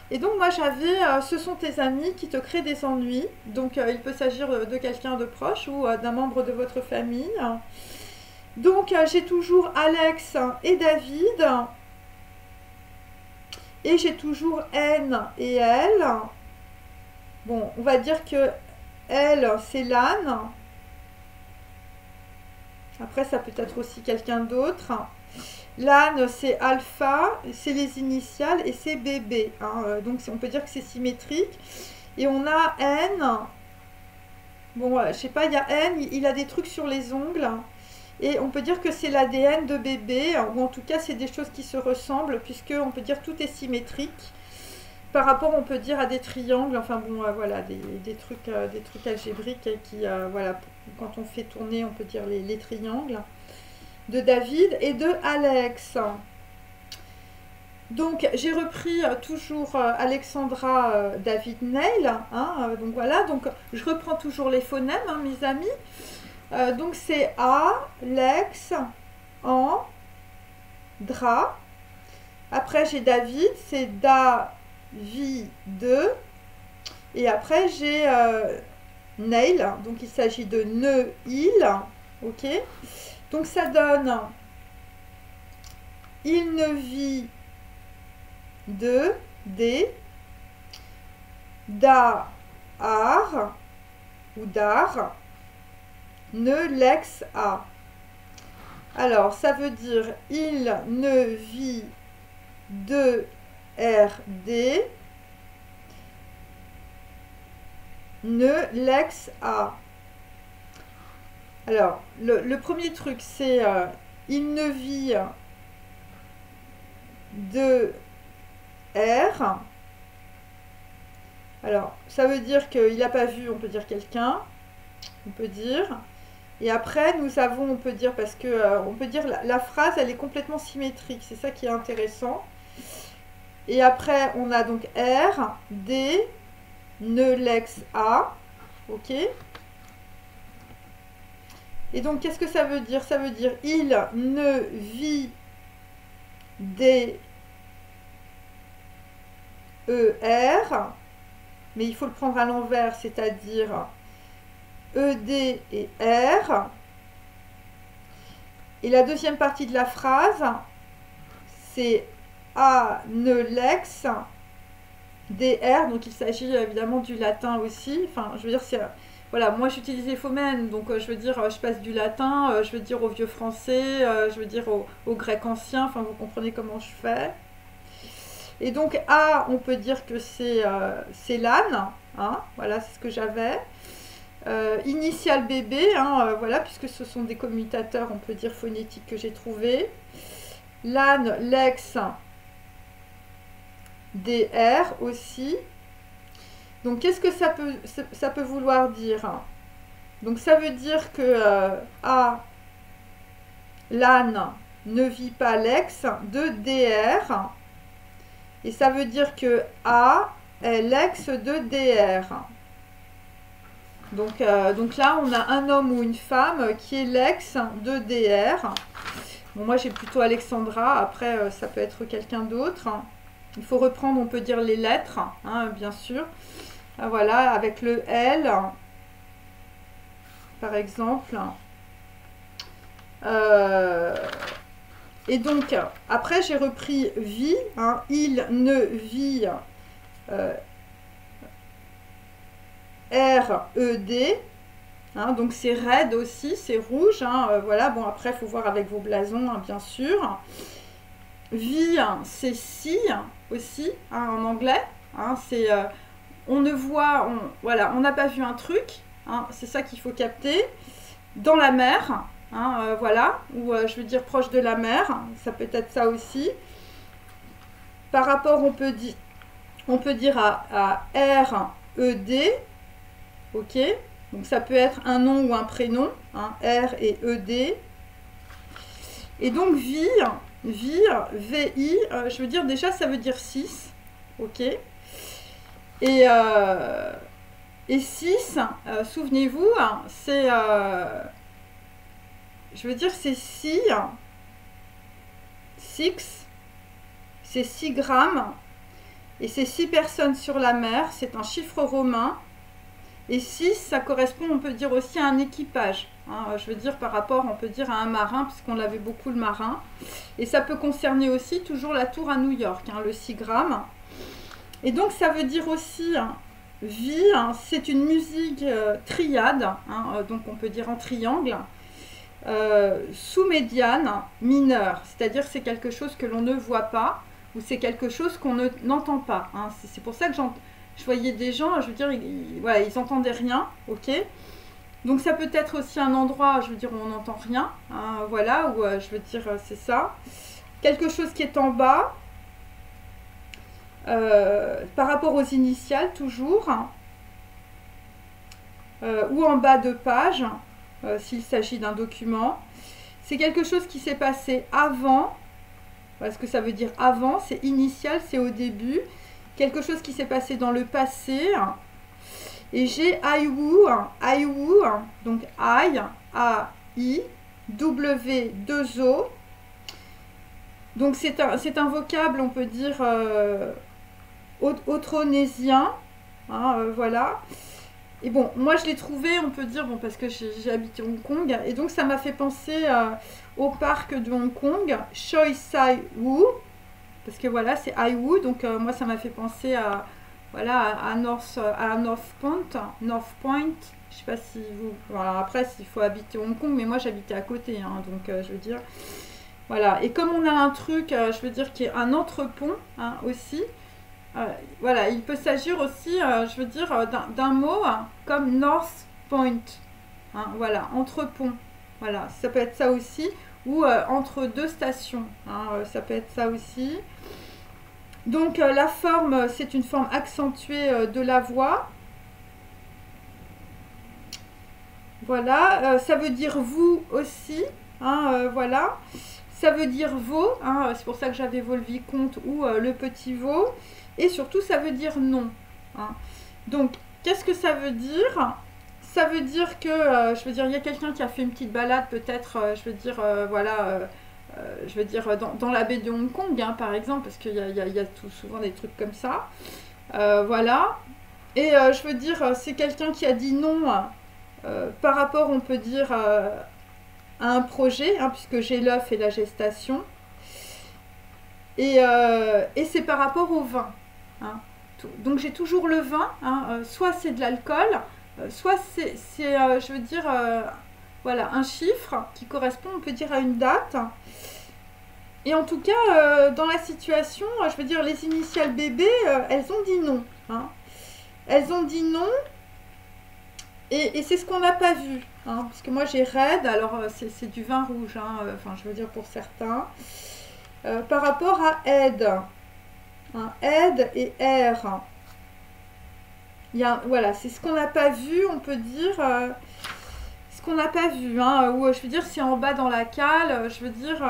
Et donc moi j'avais, ce sont tes amis qui te créent des ennuis. Donc il peut s'agir de quelqu'un de proche ou d'un membre de votre famille. Donc j'ai toujours Alex et David. Et j'ai toujours N et elle. Bon, on va dire que elle, c'est l'âne. Après, ça peut être aussi quelqu'un d'autre. L'âne, c'est alpha, c'est les initiales et c'est bébé. Hein. Donc, on peut dire que c'est symétrique. Et on a N. Bon, je sais pas, il y a N, il a des trucs sur les ongles. Et on peut dire que c'est l'ADN de bébé. Ou en tout cas, c'est des choses qui se ressemblent, puisque on peut dire que tout est symétrique. Par rapport, on peut dire, à des triangles, enfin bon, voilà, des trucs algébriques qui, voilà, quand on fait tourner, on peut dire les triangles, de David et de Alex. Donc, j'ai repris toujours Alexandra, David, Neil, hein, donc voilà, donc je reprends toujours les phonèmes, hein, mes amis. Donc, c'est A, Lex, An, Dra. Après, j'ai David, c'est Da, vie de, et après j'ai Neil, donc il s'agit de ne, il, ok, donc ça donne il ne vit de, des, da, ar, ou dar, ne, lex, a. Alors ça veut dire il ne vit de RD, ne, lex, a. Alors, le premier truc, c'est il ne vit de R. Alors, ça veut dire qu'il n'a pas vu, on peut dire quelqu'un, on peut dire. Et après, nous avons, on peut dire, parce que on peut dire la phrase, elle est complètement symétrique, c'est ça qui est intéressant. Et après, on a donc R, D, ne, lex, A. Ok. Et donc, qu'est-ce que ça veut dire? Ça veut dire il ne vit des ER. Mais il faut le prendre à l'envers, c'est-à-dire ED et R. Et la deuxième partie de la phrase, c'est A, ne, lex, DR, donc il s'agit évidemment du latin aussi. Enfin, je veux dire, c'est... Voilà, moi j'utilise les phonèmes, donc je veux dire, je passe du latin, je veux dire au vieux français, je veux dire au grec ancien, enfin vous comprenez comment je fais. Et donc A, on peut dire que c'est l'âne, hein, voilà, c'est ce que j'avais. initial bébé, hein, voilà, puisque ce sont des commutateurs, on peut dire phonétiques que j'ai trouvés. L'âne, l'ex, DR aussi. Donc qu'est-ce que ça peut vouloir dire? Donc ça veut dire que A, l'âne ne vit pas l'ex de DR. Et ça veut dire que A est l'ex de DR. Donc là, on a un homme ou une femme qui est l'ex de DR. Bon, moi, j'ai plutôt Alexandra. Après, ça peut être quelqu'un d'autre. Il faut reprendre, on peut dire, les lettres, hein, bien sûr. Voilà, avec le L, par exemple. Et donc, après, j'ai repris vie. Hein, il ne vit R-E-D. Hein, donc, c'est raide aussi, c'est rouge. Hein, voilà, bon, après, il faut voir avec vos blasons, hein, bien sûr. Vie, c'est si aussi, hein, en anglais. Hein, c'est... on ne voit... voilà, on n'a pas vu un truc. Hein, c'est ça qu'il faut capter. Dans la mer. Hein, voilà, ou je veux dire proche de la mer, ça peut être ça aussi. Par rapport, on peut dire à R, E, D, ok, donc ça peut être un nom ou un prénom, hein, R et E, D. Et donc vie, VI, je veux dire déjà ça veut dire 6, ok. Et 6, souvenez-vous, c'est... je veux dire, c'est 6, c'est 6 grammes, et c'est 6 personnes sur la mer, c'est un chiffre romain, et 6, ça correspond, on peut dire aussi à un équipage, hein, je veux dire par rapport, on peut dire à un marin, puisqu'on l'avait beaucoup le marin, et ça peut concerner aussi toujours la tour à New York, hein, le 6 grammes, et donc ça veut dire aussi... vie, hein, c'est une musique triade, hein, donc on peut dire en triangle, sous-médiane mineure, c'est-à-dire c'est quelque chose que l'on ne voit pas ou c'est quelque chose qu'on n'entend pas. Hein. C'est pour ça que je voyais des gens, je veux dire, voilà, ils n'entendaient rien, ok. Donc ça peut être aussi un endroit, je veux dire, où on n'entend rien, hein, voilà, où je veux dire, c'est ça. Quelque chose qui est en bas, par rapport aux initiales toujours, ou en bas de page, s'il s'agit d'un document. C'est quelque chose qui s'est passé avant, voilà ce que ça veut dire avant, c'est initial, c'est au début, quelque chose qui s'est passé dans le passé. Et j'ai Aiwu, donc I, A-I, W, 2 O. Donc c'est un vocable, on peut dire, austronésien, hein, voilà. Et bon, moi je l'ai trouvé, on peut dire, bon, parce que j'ai habité Hong Kong, et donc ça m'a fait penser au parc de Hong Kong, Choi Sai Wu, parce que voilà, c'est Aiwu, donc moi ça m'a fait penser à, voilà, à North Point, je sais pas si vous, voilà, après s'il faut habiter Hong Kong, mais moi j'habitais à côté, hein, donc je veux dire, voilà, et comme on a un truc, je veux dire, qui est un entrepont, hein, aussi, voilà, il peut s'agir aussi, je veux dire, d'un mot comme North Point, hein, voilà, entrepont, voilà, ça peut être ça aussi, ou entre deux stations, hein, ça peut être ça aussi. Donc la forme, c'est une forme accentuée de la voix. Voilà, ça veut dire vous aussi, hein, voilà. Ça veut dire veau, hein, c'est pour ça que j'avais veau le vicomte ou le petit veau. Et surtout, ça veut dire non. Hein. Donc, qu'est-ce que ça veut dire? Ça veut dire que, je veux dire, il y a quelqu'un qui a fait une petite balade, peut-être, je veux dire, voilà, je veux dire, dans la baie de Hong Kong, hein, par exemple, parce qu'il y a tout, souvent des trucs comme ça. Voilà. Et je veux dire, c'est quelqu'un qui a dit non par rapport, on peut dire, à un projet, hein, puisque j'ai l'œuf et la gestation. Et c'est par rapport au vin. Hein. Donc j'ai toujours le vin, hein, soit c'est de l'alcool, soit c'est je veux dire, voilà, un chiffre qui correspond, on peut dire, à une date. Et en tout cas, dans la situation, je veux dire, les initiales bébé, elles ont dit non. Hein. Elles ont dit non. Et c'est ce qu'on n'a pas vu, hein, parce que moi j'ai Red, alors c'est du vin rouge, hein, enfin je veux dire pour certains. Par rapport à Aide, hein, Aide et R, voilà, c'est ce qu'on n'a pas vu, on peut dire, ce qu'on n'a pas vu, hein, ou je veux dire c'est en bas dans la cale, je veux dire,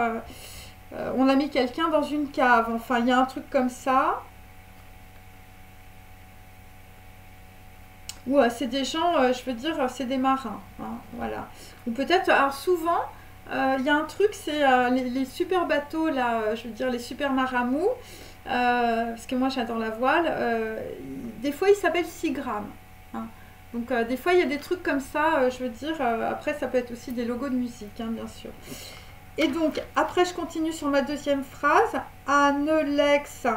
on a mis quelqu'un dans une cave, enfin il y a un truc comme ça. Ou c'est des gens, je veux dire, c'est des marins, hein, voilà. Ou peut-être, alors souvent, il y a un truc, c'est les super bateaux, là, je veux dire, les super maramous, parce que moi j'adore la voile, des fois ils s'appellent 6 grammes, hein. Donc des fois il y a des trucs comme ça, je veux dire, après ça peut être aussi des logos de musique, hein, bien sûr. Et donc, après je continue sur ma deuxième phrase, Anelex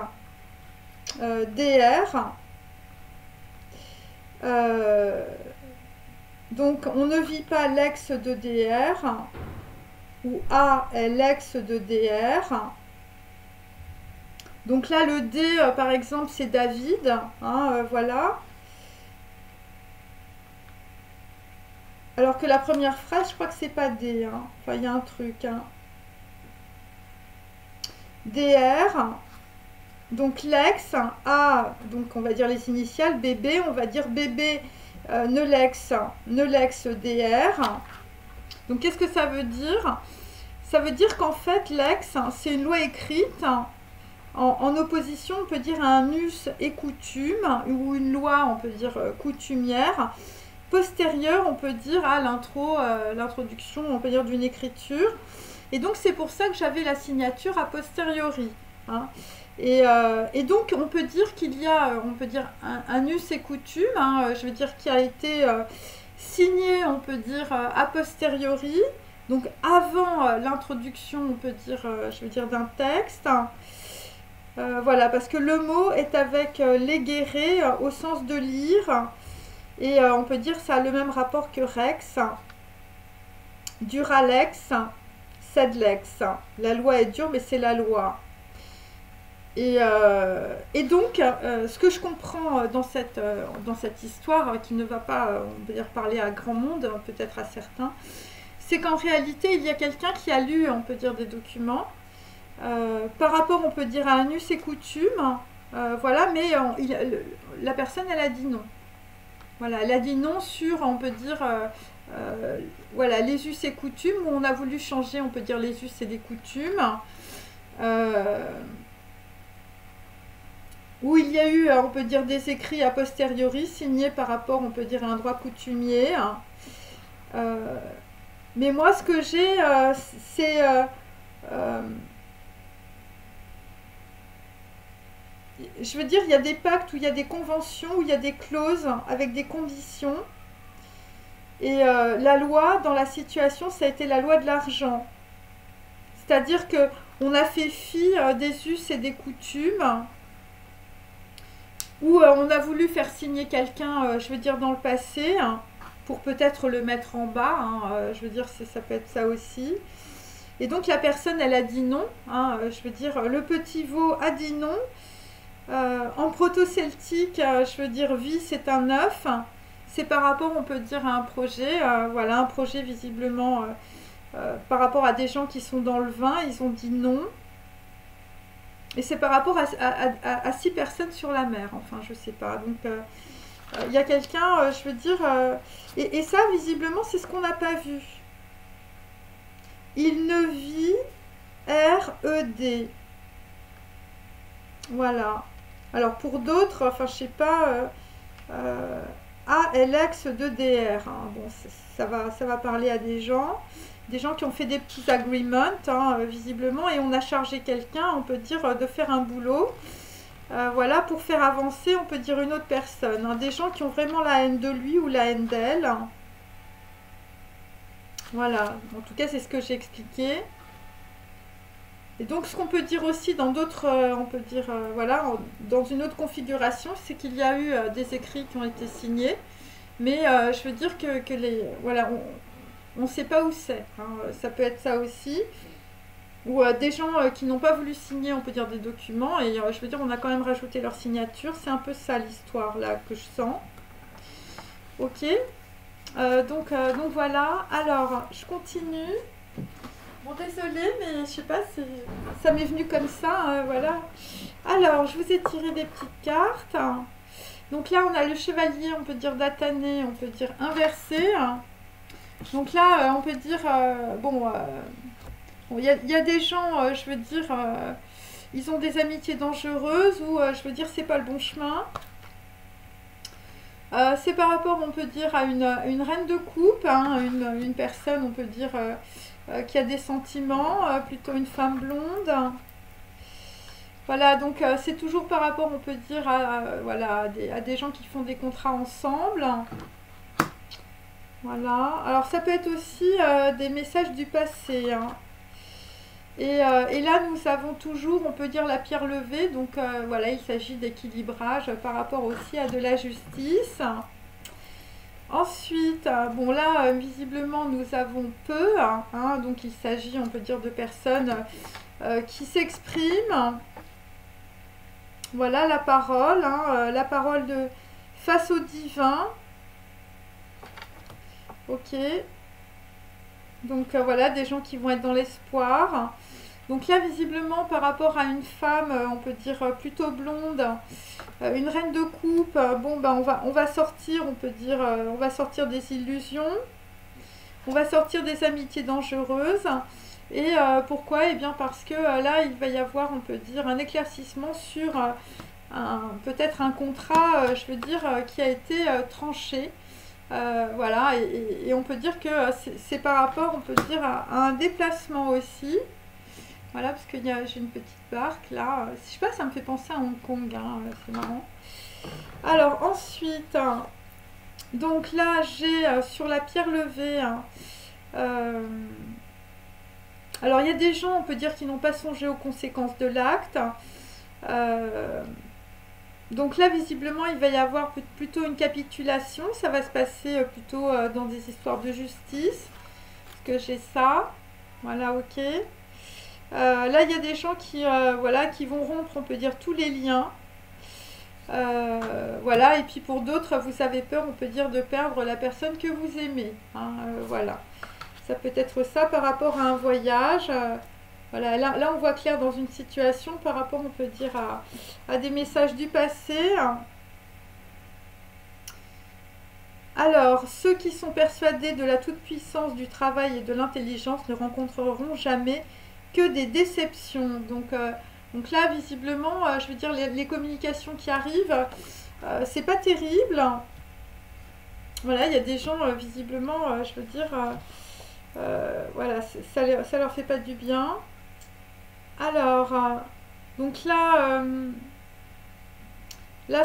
DR. Donc, on ne vit pas l'ex de DR, ou A est l'ex de DR. Donc là, le D, par exemple, c'est David, hein, voilà. Alors que la première phrase, je crois que c'est pas D, hein. Enfin, il y a un truc, hein. DR, donc l'ex, A, donc on va dire les initiales, BB, on va dire BB Nelex DR. Donc qu'est-ce que ça veut dire? Ça veut dire qu'en fait l'ex, c'est une loi écrite en opposition, on peut dire, à un us et coutume, ou une loi, on peut dire, coutumière, postérieure, on peut dire, à l'introduction, on peut dire, d'une écriture. Et donc c'est pour ça que j'avais la signature a posteriori, hein. Et donc on peut dire qu'il y a, on peut dire, un us et coutume, hein, je veux dire, qui a été signé, on peut dire, a posteriori, donc avant l'introduction, on peut dire, je veux dire, d'un texte. Voilà, parce que le mot est avec léguérer au sens de lire, et on peut dire ça a le même rapport que rex, duralex, sedlex. La loi est dure, mais c'est la loi. Et donc, ce que je comprends dans cette histoire, qui ne va pas, on peut dire, parler à grand monde, peut-être à certains, c'est qu'en réalité, il y a quelqu'un qui a lu, on peut dire, des documents, par rapport, on peut dire, à un us et coutume, voilà, mais la personne, elle a dit non. Voilà, elle a dit non sur, on peut dire, voilà, les us et coutumes, où on a voulu changer, on peut dire, les us et les coutumes, où il y a eu, on peut dire, des écrits a posteriori signés par rapport, on peut dire, à un droit coutumier. Mais moi, ce que j'ai, c'est... je veux dire, il y a des pactes où il y a des conventions, où il y a des clauses avec des conditions. Et la loi, dans la situation, ça a été la loi de l'argent. C'est-à-dire qu'on a fait fi des us et des coutumes, où on a voulu faire signer quelqu'un, je veux dire, dans le passé, hein, pour peut-être le mettre en bas, hein, je veux dire, ça peut être ça aussi. Et donc la personne, elle a dit non, hein, je veux dire, le petit veau a dit non. En proto-celtique, je veux dire, vie, c'est un œuf. C'est par rapport, on peut dire, à un projet, voilà, un projet visiblement, par rapport à des gens qui sont dans le vin, ils ont dit non. Et c'est par rapport à 6 personnes sur la mer, enfin, je sais pas. Donc, il y a quelqu'un, je veux dire, et ça, visiblement, c'est ce qu'on n'a pas vu. Il ne vit R-E-D. Voilà. Alors, pour d'autres, enfin, je sais pas, ALX de DR. Hein. Bon, ça va parler à des gens qui ont fait des petits agreements, hein, visiblement, et on a chargé quelqu'un, on peut dire, de faire un boulot, voilà, pour faire avancer, on peut dire, une autre personne. Hein, des gens qui ont vraiment la haine de lui ou la haine d'elle. Voilà, en tout cas, c'est ce que j'ai expliqué. Et donc, ce qu'on peut dire aussi dans d'autres, on peut dire, voilà, dans une autre configuration, c'est qu'il y a eu des écrits qui ont été signés, mais je veux dire que les, voilà, on ne sait pas où c'est, hein. Ça peut être ça aussi. Ou des gens qui n'ont pas voulu signer, on peut dire, des documents, et je veux dire, on a quand même rajouté leur signature. C'est un peu ça l'histoire là que je sens. Ok. Donc voilà, alors je continue. Bon, désolée, mais je sais pas, ça m'est venu comme ça, voilà. Alors, je vous ai tiré des petites cartes. Donc là, on a le chevalier, on peut dire d'Atané, on peut dire inversé. Donc là, on peut dire, bon, y a des gens, je veux dire, ils ont des amitiés dangereuses ou, je veux dire, c'est pas le bon chemin. C'est par rapport, on peut dire, à une reine de coupe, hein, une personne, on peut dire, qui a des sentiments, plutôt une femme blonde. Voilà, donc c'est toujours par rapport, on peut dire, voilà, à des gens qui font des contrats ensemble. Voilà, alors ça peut être aussi des messages du passé, hein. Et là, nous avons toujours, on peut dire, la pierre levée. Donc voilà, il s'agit d'équilibrage par rapport aussi à de la justice. Ensuite, bon là, visiblement, nous avons peu, hein, donc il s'agit, on peut dire, de personnes qui s'expriment. Voilà la parole, hein, la parole de face au divin. Ok. Donc voilà, des gens qui vont être dans l'espoir. Donc là, visiblement, par rapport à une femme, on peut dire plutôt blonde, une reine de coupe, bon, ben, on va sortir, on peut dire, on va sortir des illusions, on va sortir des amitiés dangereuses. Et pourquoi? Eh bien parce que là, il va y avoir, on peut dire, un éclaircissement sur peut-être un contrat, je veux dire, qui a été tranché. Voilà, et on peut dire que c'est par rapport, on peut dire, à un déplacement aussi. Voilà, parce que j'ai une petite barque là. Je sais pas, ça me fait penser à Hong Kong, hein, c'est marrant. Alors ensuite, donc là j'ai sur la pierre levée, hein, alors il y a des gens, on peut dire, qui n'ont pas songé aux conséquences de l'acte. Donc là, visiblement, il va y avoir plutôt une capitulation. Ça va se passer plutôt dans des histoires de justice. Parce que j'ai ça. Voilà, ok. Là, il y a des gens qui, voilà, qui vont rompre, on peut dire, tous les liens. Voilà, et puis pour d'autres, vous avez peur, on peut dire, de perdre la personne que vous aimez, hein, voilà. Ça peut être ça par rapport à un voyage. Voilà, là, on voit clair dans une situation par rapport, on peut dire, à des messages du passé. Alors, ceux qui sont persuadés de la toute-puissance du travail et de l'intelligence ne rencontreront jamais que des déceptions. Donc là, visiblement, je veux dire, les communications qui arrivent, c'est pas terrible. Voilà, il y a des gens, visiblement, je veux dire, voilà, ça leur fait pas du bien. Alors, donc là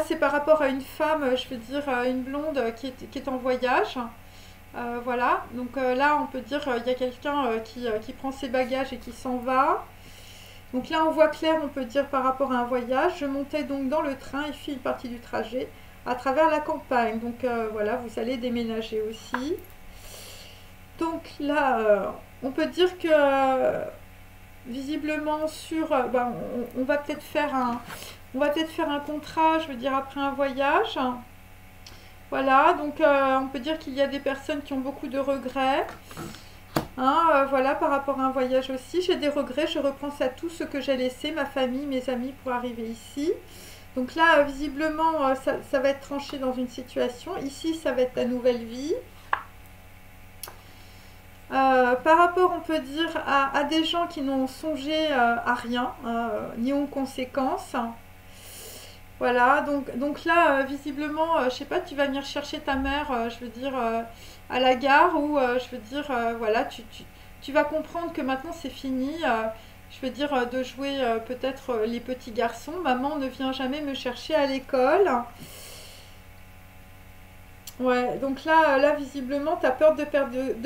c'est par rapport à une femme, je veux dire, une blonde qui est en voyage. Voilà, donc là on peut dire il y a quelqu'un qui prend ses bagages et qui s'en va. Donc là on voit clair, on peut dire par rapport à un voyage. Je montais donc dans le train et fis une partie du trajet à travers la campagne. Donc voilà, vous allez déménager aussi. Donc là on peut dire que visiblement sur, ben, on va peut-être faire un contrat, je veux dire après un voyage. Voilà, donc on peut dire qu'il y a des personnes qui ont beaucoup de regrets. Hein, voilà, par rapport à un voyage aussi, j'ai des regrets, je repense à tout ce que j'ai laissé, ma famille, mes amis pour arriver ici. Donc là, visiblement, ça va être tranché dans une situation. Ici, ça va être la nouvelle vie. Par rapport, on peut dire, à des gens qui n'ont songé à rien, ni aux conséquences. Voilà, donc là, visiblement, je sais pas, tu vas venir chercher ta mère, je veux dire, à la gare, ou je veux dire, voilà, tu vas comprendre que maintenant c'est fini, je veux dire, de jouer peut-être les petits garçons. Maman ne vient jamais me chercher à l'école. Ouais, donc là visiblement, tu as peur de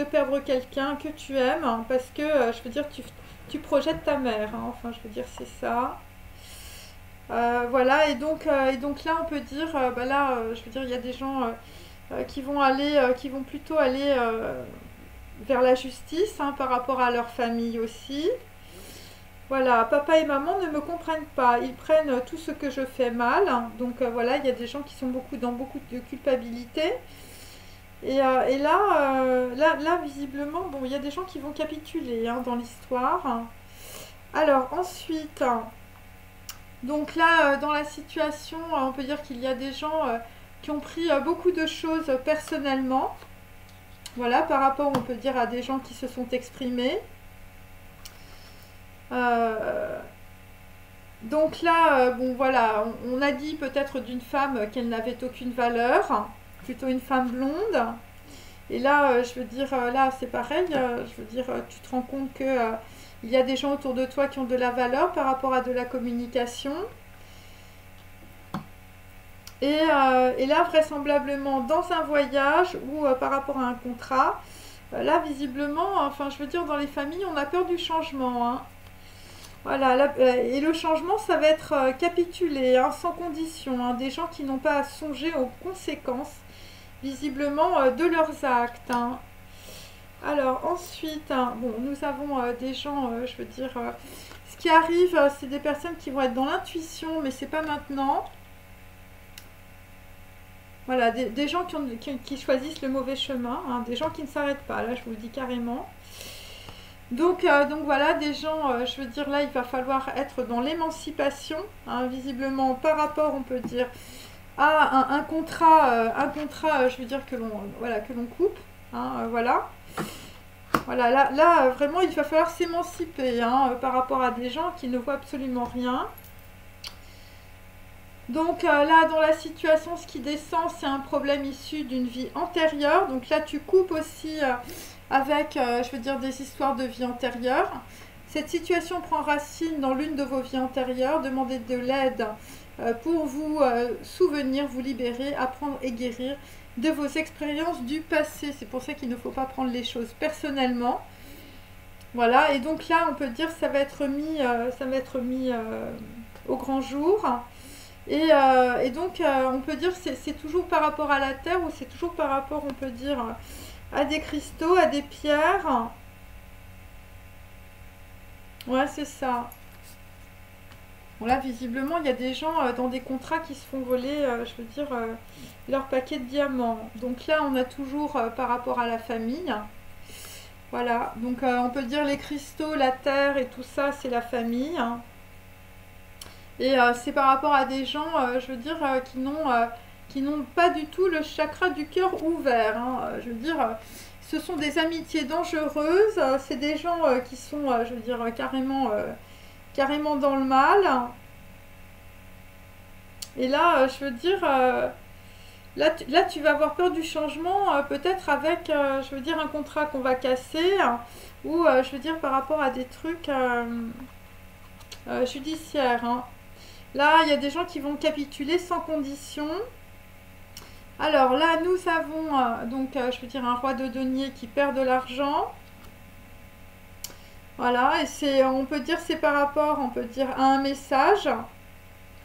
perdre quelqu'un que tu aimes, hein, parce que, je veux dire, tu projettes ta mère, hein, enfin, je veux dire, c'est ça. Voilà, et donc là, on peut dire, bah là, je veux dire, il y a des gens qui vont plutôt aller vers la justice, hein, par rapport à leur famille aussi. Voilà, papa et maman ne me comprennent pas, ils prennent tout ce que je fais mal. Donc voilà, il y a des gens qui sont dans beaucoup de culpabilité. Et là, là, visiblement, bon, il y a des gens qui vont capituler hein, dans l'histoire. Alors, ensuite, donc là, dans la situation, on peut dire qu'il y a des gens qui ont pris beaucoup de choses personnellement. Voilà, par rapport, on peut dire, à des gens qui se sont exprimés. Euh, donc là, bon, voilà, on a dit peut-être d'une femme qu'elle n'avait aucune valeur, plutôt une femme blonde. Et là, je veux dire, là, c'est pareil. Je veux dire, tu te rends compte que il y a des gens autour de toi qui ont de la valeur par rapport à de la communication. Et là, vraisemblablement, dans un voyage ou par rapport à un contrat, là, visiblement, enfin, je veux dire, dans les familles, on a peur du changement. Hein. Voilà, et le changement, ça va être capitulé, hein, sans condition. Hein, des gens qui n'ont pas à songer aux conséquences, visiblement, de leurs actes. Hein. Alors ensuite, hein, bon, nous avons des gens, je veux dire, ce qui arrive, c'est des personnes qui vont être dans l'intuition, mais c'est pas maintenant. Voilà, des gens qui choisissent le mauvais chemin, hein, des gens qui ne s'arrêtent pas, là je vous le dis carrément. Donc voilà, des gens, je veux dire, là il va falloir être dans l'émancipation, hein, visiblement par rapport, on peut dire, à un contrat, je veux dire, voilà, que l'on coupe, hein, voilà. Voilà, là, vraiment, il va falloir s'émanciper hein, par rapport à des gens qui ne voient absolument rien. Donc là, dans la situation, ce qui descend, c'est un problème issu d'une vie antérieure. Donc là, tu coupes aussi avec, je veux dire, des histoires de vie antérieure. Cette situation prend racine dans l'une de vos vies antérieures. Demandez de l'aide pour vous souvenir, vous libérer, apprendre et guérir de vos expériences du passé. C'est pour ça qu'il ne faut pas prendre les choses personnellement. Voilà, et donc là, on peut dire que ça va être mis au grand jour. Et donc, on peut dire que c'est toujours par rapport à la terre ou c'est toujours par rapport, on peut dire, à des cristaux, à des pierres. Ouais, c'est ça. Bon, là, visiblement, il y a des gens dans des contrats qui se font voler, je veux dire, leur paquet de diamants. Donc là, on a toujours par rapport à la famille. Voilà, donc on peut dire les cristaux, la terre et tout ça, c'est la famille. Hein. Et c'est par rapport à des gens, je veux dire, qui n'ont pas du tout le chakra du cœur ouvert. Hein. Je veux dire, ce sont des amitiés dangereuses. C'est des gens qui sont, je veux dire, carrément dans le mal. Et là, je veux dire, là, tu vas avoir peur du changement, peut-être avec, je veux dire, un contrat qu'on va casser, ou je veux dire, par rapport à des trucs judiciaires. Hein. Là, il y a des gens qui vont capituler sans condition. Alors là, nous avons, donc, je veux dire, un roi de denier qui perd de l'argent. Voilà, et on peut dire, c'est par rapport, on peut dire, à un message.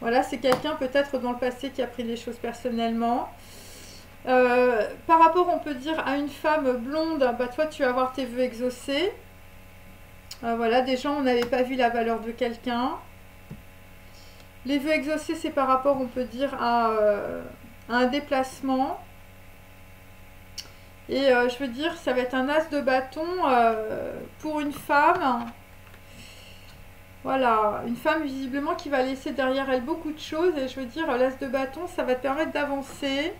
Voilà, c'est quelqu'un peut-être dans le passé qui a pris les choses personnellement. Par rapport, on peut dire, à une femme blonde, bah toi, tu vas avoir tes vœux exaucés. Voilà, des gens, on n'avait pas vu la valeur de quelqu'un. Les vœux exaucés, c'est par rapport, on peut dire, à un déplacement. Et je veux dire, ça va être un as de bâton pour une femme. Voilà, une femme visiblement qui va laisser derrière elle beaucoup de choses. Et je veux dire, l'as de bâton, ça va te permettre d'avancer.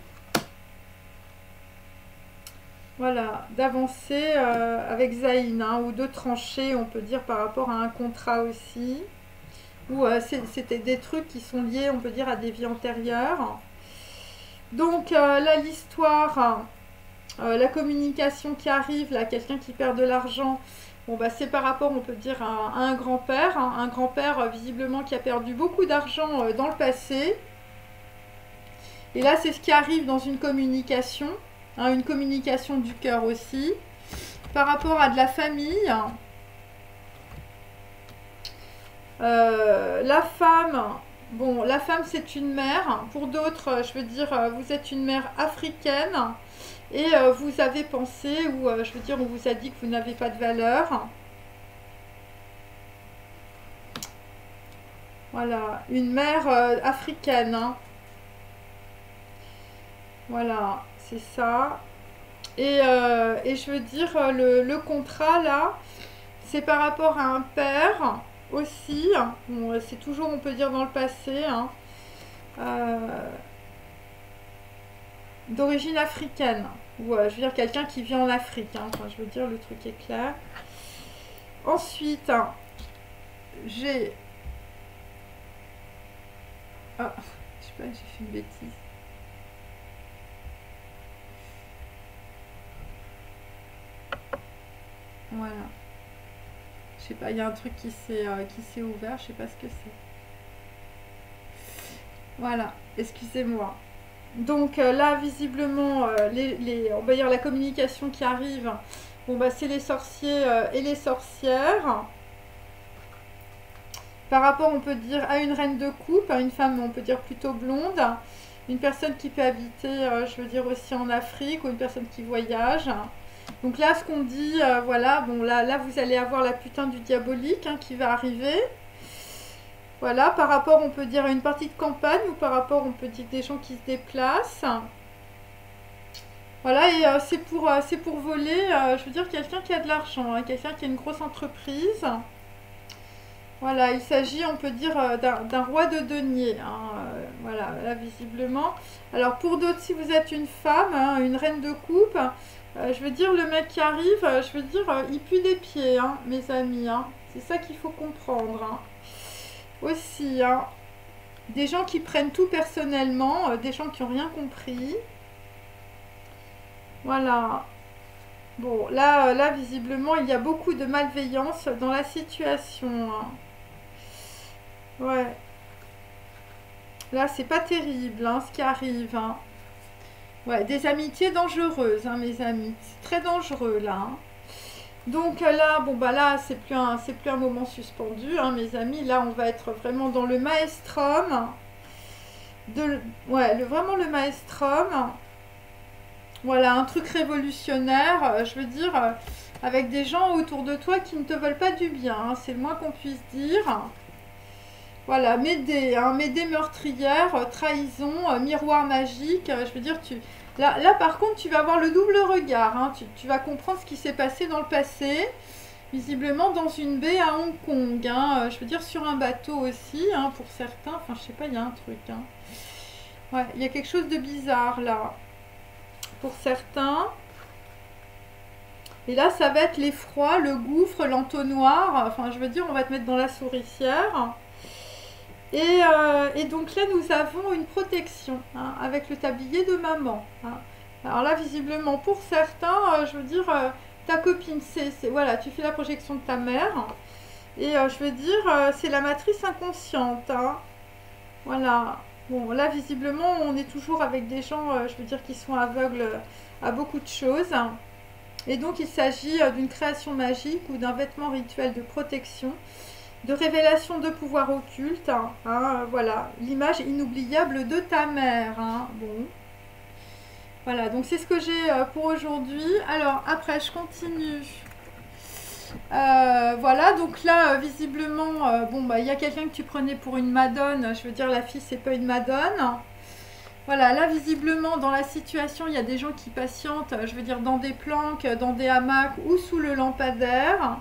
Voilà, d'avancer avec Zayn, hein, ou de trancher, on peut dire, par rapport à un contrat aussi. Ou c'était des trucs qui sont liés, on peut dire, à des vies antérieures. Donc là, l'histoire, la communication qui arrive, là, quelqu'un qui perd de l'argent, bon, bah, c'est par rapport, on peut dire, à un grand-père. Hein, un grand-père, visiblement, qui a perdu beaucoup d'argent dans le passé. Et là, c'est ce qui arrive dans une communication. Hein, une communication du cœur aussi. Par rapport à de la famille, la femme, bon, la femme c'est une mère. Pour d'autres, je veux dire, vous êtes une mère africaine et vous avez pensé, ou je veux dire, on vous a dit que vous n'avez pas de valeur. Voilà, une mère africaine. Hein. Voilà, c'est ça. Et je veux dire, le contrat là, c'est par rapport à un père aussi. Bon, c'est toujours, on peut dire, dans le passé, hein, euh, d'origine africaine. Ou je veux dire, quelqu'un qui vit en Afrique, hein. Enfin, je veux dire, le truc est clair. Ensuite, hein, j'ai... Ah, je sais pas, j'ai fait une bêtise. Voilà. Je sais pas, il y a un truc qui s'est ouvert, je sais pas ce que c'est. Voilà, excusez-moi. Donc là, visiblement, on va dire la communication qui arrive, bon, bah, c'est les sorciers et les sorcières. Par rapport, on peut dire, à une reine de coupe, à une femme, on peut dire plutôt blonde, une personne qui peut habiter, je veux dire aussi en Afrique, ou une personne qui voyage. Donc là, ce qu'on dit, voilà, bon, là, vous allez avoir la putain du diabolique, hein, qui va arriver. Voilà, par rapport, on peut dire à une partie de campagne, ou par rapport, on peut dire des gens qui se déplacent. Voilà, et c'est pour voler, je veux dire, quelqu'un qui a de l'argent, hein, quelqu'un qui a une grosse entreprise. Voilà, il s'agit, on peut dire, d'un roi de denier, hein, voilà, là, visiblement. Alors, pour d'autres, si vous êtes une femme, hein, une reine de coupe, je veux dire, le mec qui arrive, je veux dire, il pue des pieds, hein, mes amis, hein. C'est ça qu'il faut comprendre, hein. Aussi, hein, des gens qui prennent tout personnellement, des gens qui n'ont rien compris. Voilà. Bon, là, visiblement, il y a beaucoup de malveillance dans la situation, hein. Ouais. Là, c'est pas terrible, hein, ce qui arrive, hein. Ouais, des amitiés dangereuses, hein, mes amis. C'est très dangereux, là, hein. Donc là, bon, bah là, c'est plus un moment suspendu, hein, mes amis. Là, on va être vraiment dans le maelstrom. Ouais, vraiment le maelstrom. Voilà, un truc révolutionnaire, je veux dire, avec des gens autour de toi qui ne te veulent pas du bien, hein, c'est le moins qu'on puisse dire. Voilà, m'aider, hein, m'aider meurtrière, trahison, miroir magique, je veux dire, là, par contre, tu vas avoir le double regard, hein, tu vas comprendre ce qui s'est passé dans le passé, visiblement dans une baie à Hong Kong, hein, je veux dire, sur un bateau aussi, hein, pour certains, enfin, je sais pas, il y a un truc, hein. Ouais, il y a quelque chose de bizarre, là, pour certains. Et là, ça va être l'effroi, le gouffre, l'entonnoir, enfin, je veux dire, on va te mettre dans la souricière. Et donc là, nous avons une protection, hein, avec le tablier de maman, hein. Alors là, visiblement, pour certains, je veux dire, ta copine, voilà, tu fais la projection de ta mère. Et je veux dire, c'est la matrice inconsciente, hein. Voilà. Bon, là, visiblement, on est toujours avec des gens, je veux dire, qui sont aveugles à beaucoup de choses. Et donc, il s'agit d'une création magique ou d'un vêtement rituel de protection, de révélation de pouvoir occulte, hein, hein, voilà, l'image inoubliable de ta mère, hein, bon. Voilà, donc c'est ce que j'ai pour aujourd'hui. Alors, après, je continue. Voilà, donc là, visiblement, bon, bah, il y a quelqu'un que tu prenais pour une madone. Je veux dire, la fille, c'est pas une madone. Voilà, là, visiblement, dans la situation, il y a des gens qui patientent, je veux dire, dans des planques, dans des hamacs ou sous le lampadaire.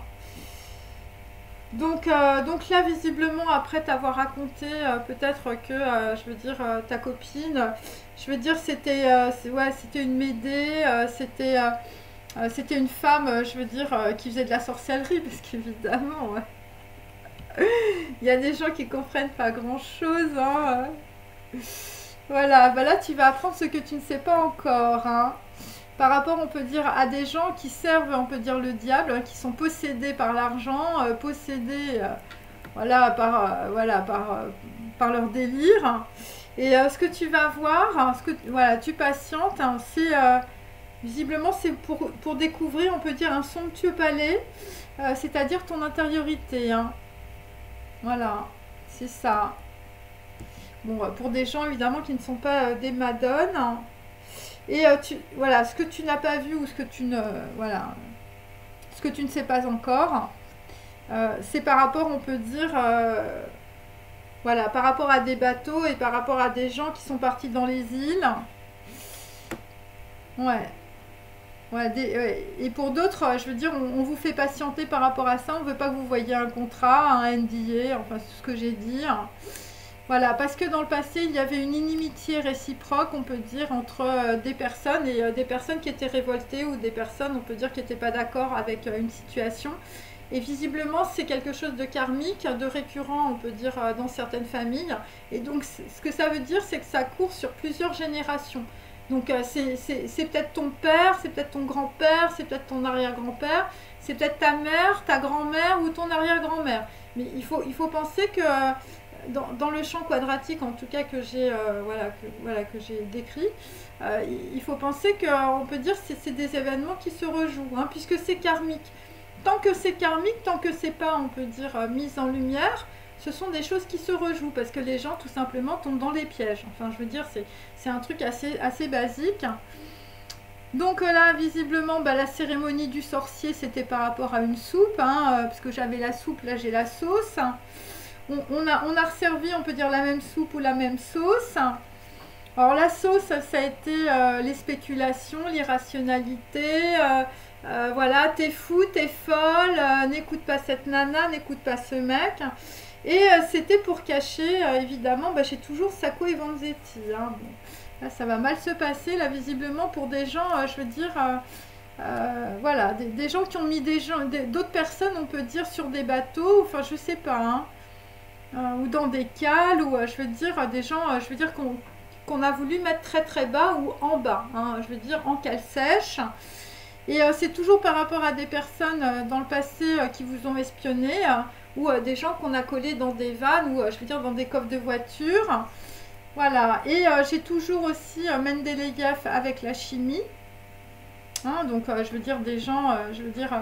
Donc là, visiblement, après t'avoir raconté, peut-être que, je veux dire, ta copine, je veux dire, ouais, c'était une médée, c'était une femme, je veux dire, qui faisait de la sorcellerie, parce qu'évidemment, ouais, il y a des gens qui comprennent pas grand-chose, hein. Voilà, bah là, tu vas apprendre ce que tu ne sais pas encore, hein. Par rapport, on peut dire, à des gens qui servent, on peut dire, le diable, hein, qui sont possédés par l'argent, possédés, voilà, par leur délire. Et ce que tu vas voir, hein, voilà, tu patientes, hein, visiblement, c'est pour découvrir, on peut dire, un somptueux palais, c'est-à-dire ton intériorité, hein. Voilà, c'est ça. Bon, pour des gens, évidemment, qui ne sont pas des madones, hein. Et voilà, ce que tu n'as pas vu ou ce que tu ne, voilà, ce que tu ne sais pas encore, c'est par rapport, on peut dire, voilà, par rapport à des bateaux et par rapport à des gens qui sont partis dans les îles. Ouais. Ouais, ouais. Et pour d'autres, je veux dire, on vous fait patienter par rapport à ça. On veut pas que vous voyiez un contrat, un NDA, enfin tout ce que j'ai dit. Voilà, parce que dans le passé, il y avait une inimitié réciproque, on peut dire, entre des personnes et des personnes qui étaient révoltées ou des personnes, on peut dire, qui n'étaient pas d'accord avec une situation. Et visiblement, c'est quelque chose de karmique, de récurrent, on peut dire, dans certaines familles. Et donc, ce que ça veut dire, c'est que ça court sur plusieurs générations. Donc, c'est peut-être ton père, c'est peut-être ton grand-père, c'est peut-être ton arrière-grand-père, c'est peut-être ta mère, ta grand-mère ou ton arrière-grand-mère. Mais il faut penser que dans le champ quadratique, en tout cas que j'ai que j'ai décrit, il faut penser qu'on peut dire que c'est des événements qui se rejouent, hein, puisque c'est karmique. Tant que c'est karmique, tant que c'est pas, on peut dire, mis en lumière, ce sont des choses qui se rejouent, parce que les gens, tout simplement, tombent dans les pièges. Enfin, je veux dire, c'est un truc assez basique. Donc là, visiblement, bah, la cérémonie du sorcier, c'était par rapport à une soupe, hein, parce que j'avais la soupe, là j'ai la sauce. On a resservi, on peut dire, la même soupe ou la même sauce. Alors la sauce, ça a été les spéculations, l'irrationalité, voilà, t'es fou, t'es folle, n'écoute pas cette nana, n'écoute pas ce mec. Et c'était pour cacher, évidemment, bah, j'ai toujours Sacco et Vanzetti. Hein. Bon, là, ça va mal se passer, là, visiblement, pour des gens, je veux dire, voilà, des gens qui ont mis d'autres personnes, on peut dire, sur des bateaux, enfin, je sais pas, hein, ou dans des cales, ou je veux dire, des gens, je veux dire, qu'on a voulu mettre très très bas ou en bas, hein, je veux dire, en cale sèche. Et c'est toujours par rapport à des personnes dans le passé qui vous ont espionné, ou des gens qu'on a collés dans des vannes, ou je veux dire dans des coffres de voiture. Voilà, et j'ai toujours aussi Mendeleïev avec la chimie. Hein, donc je veux dire des gens, je veux dire,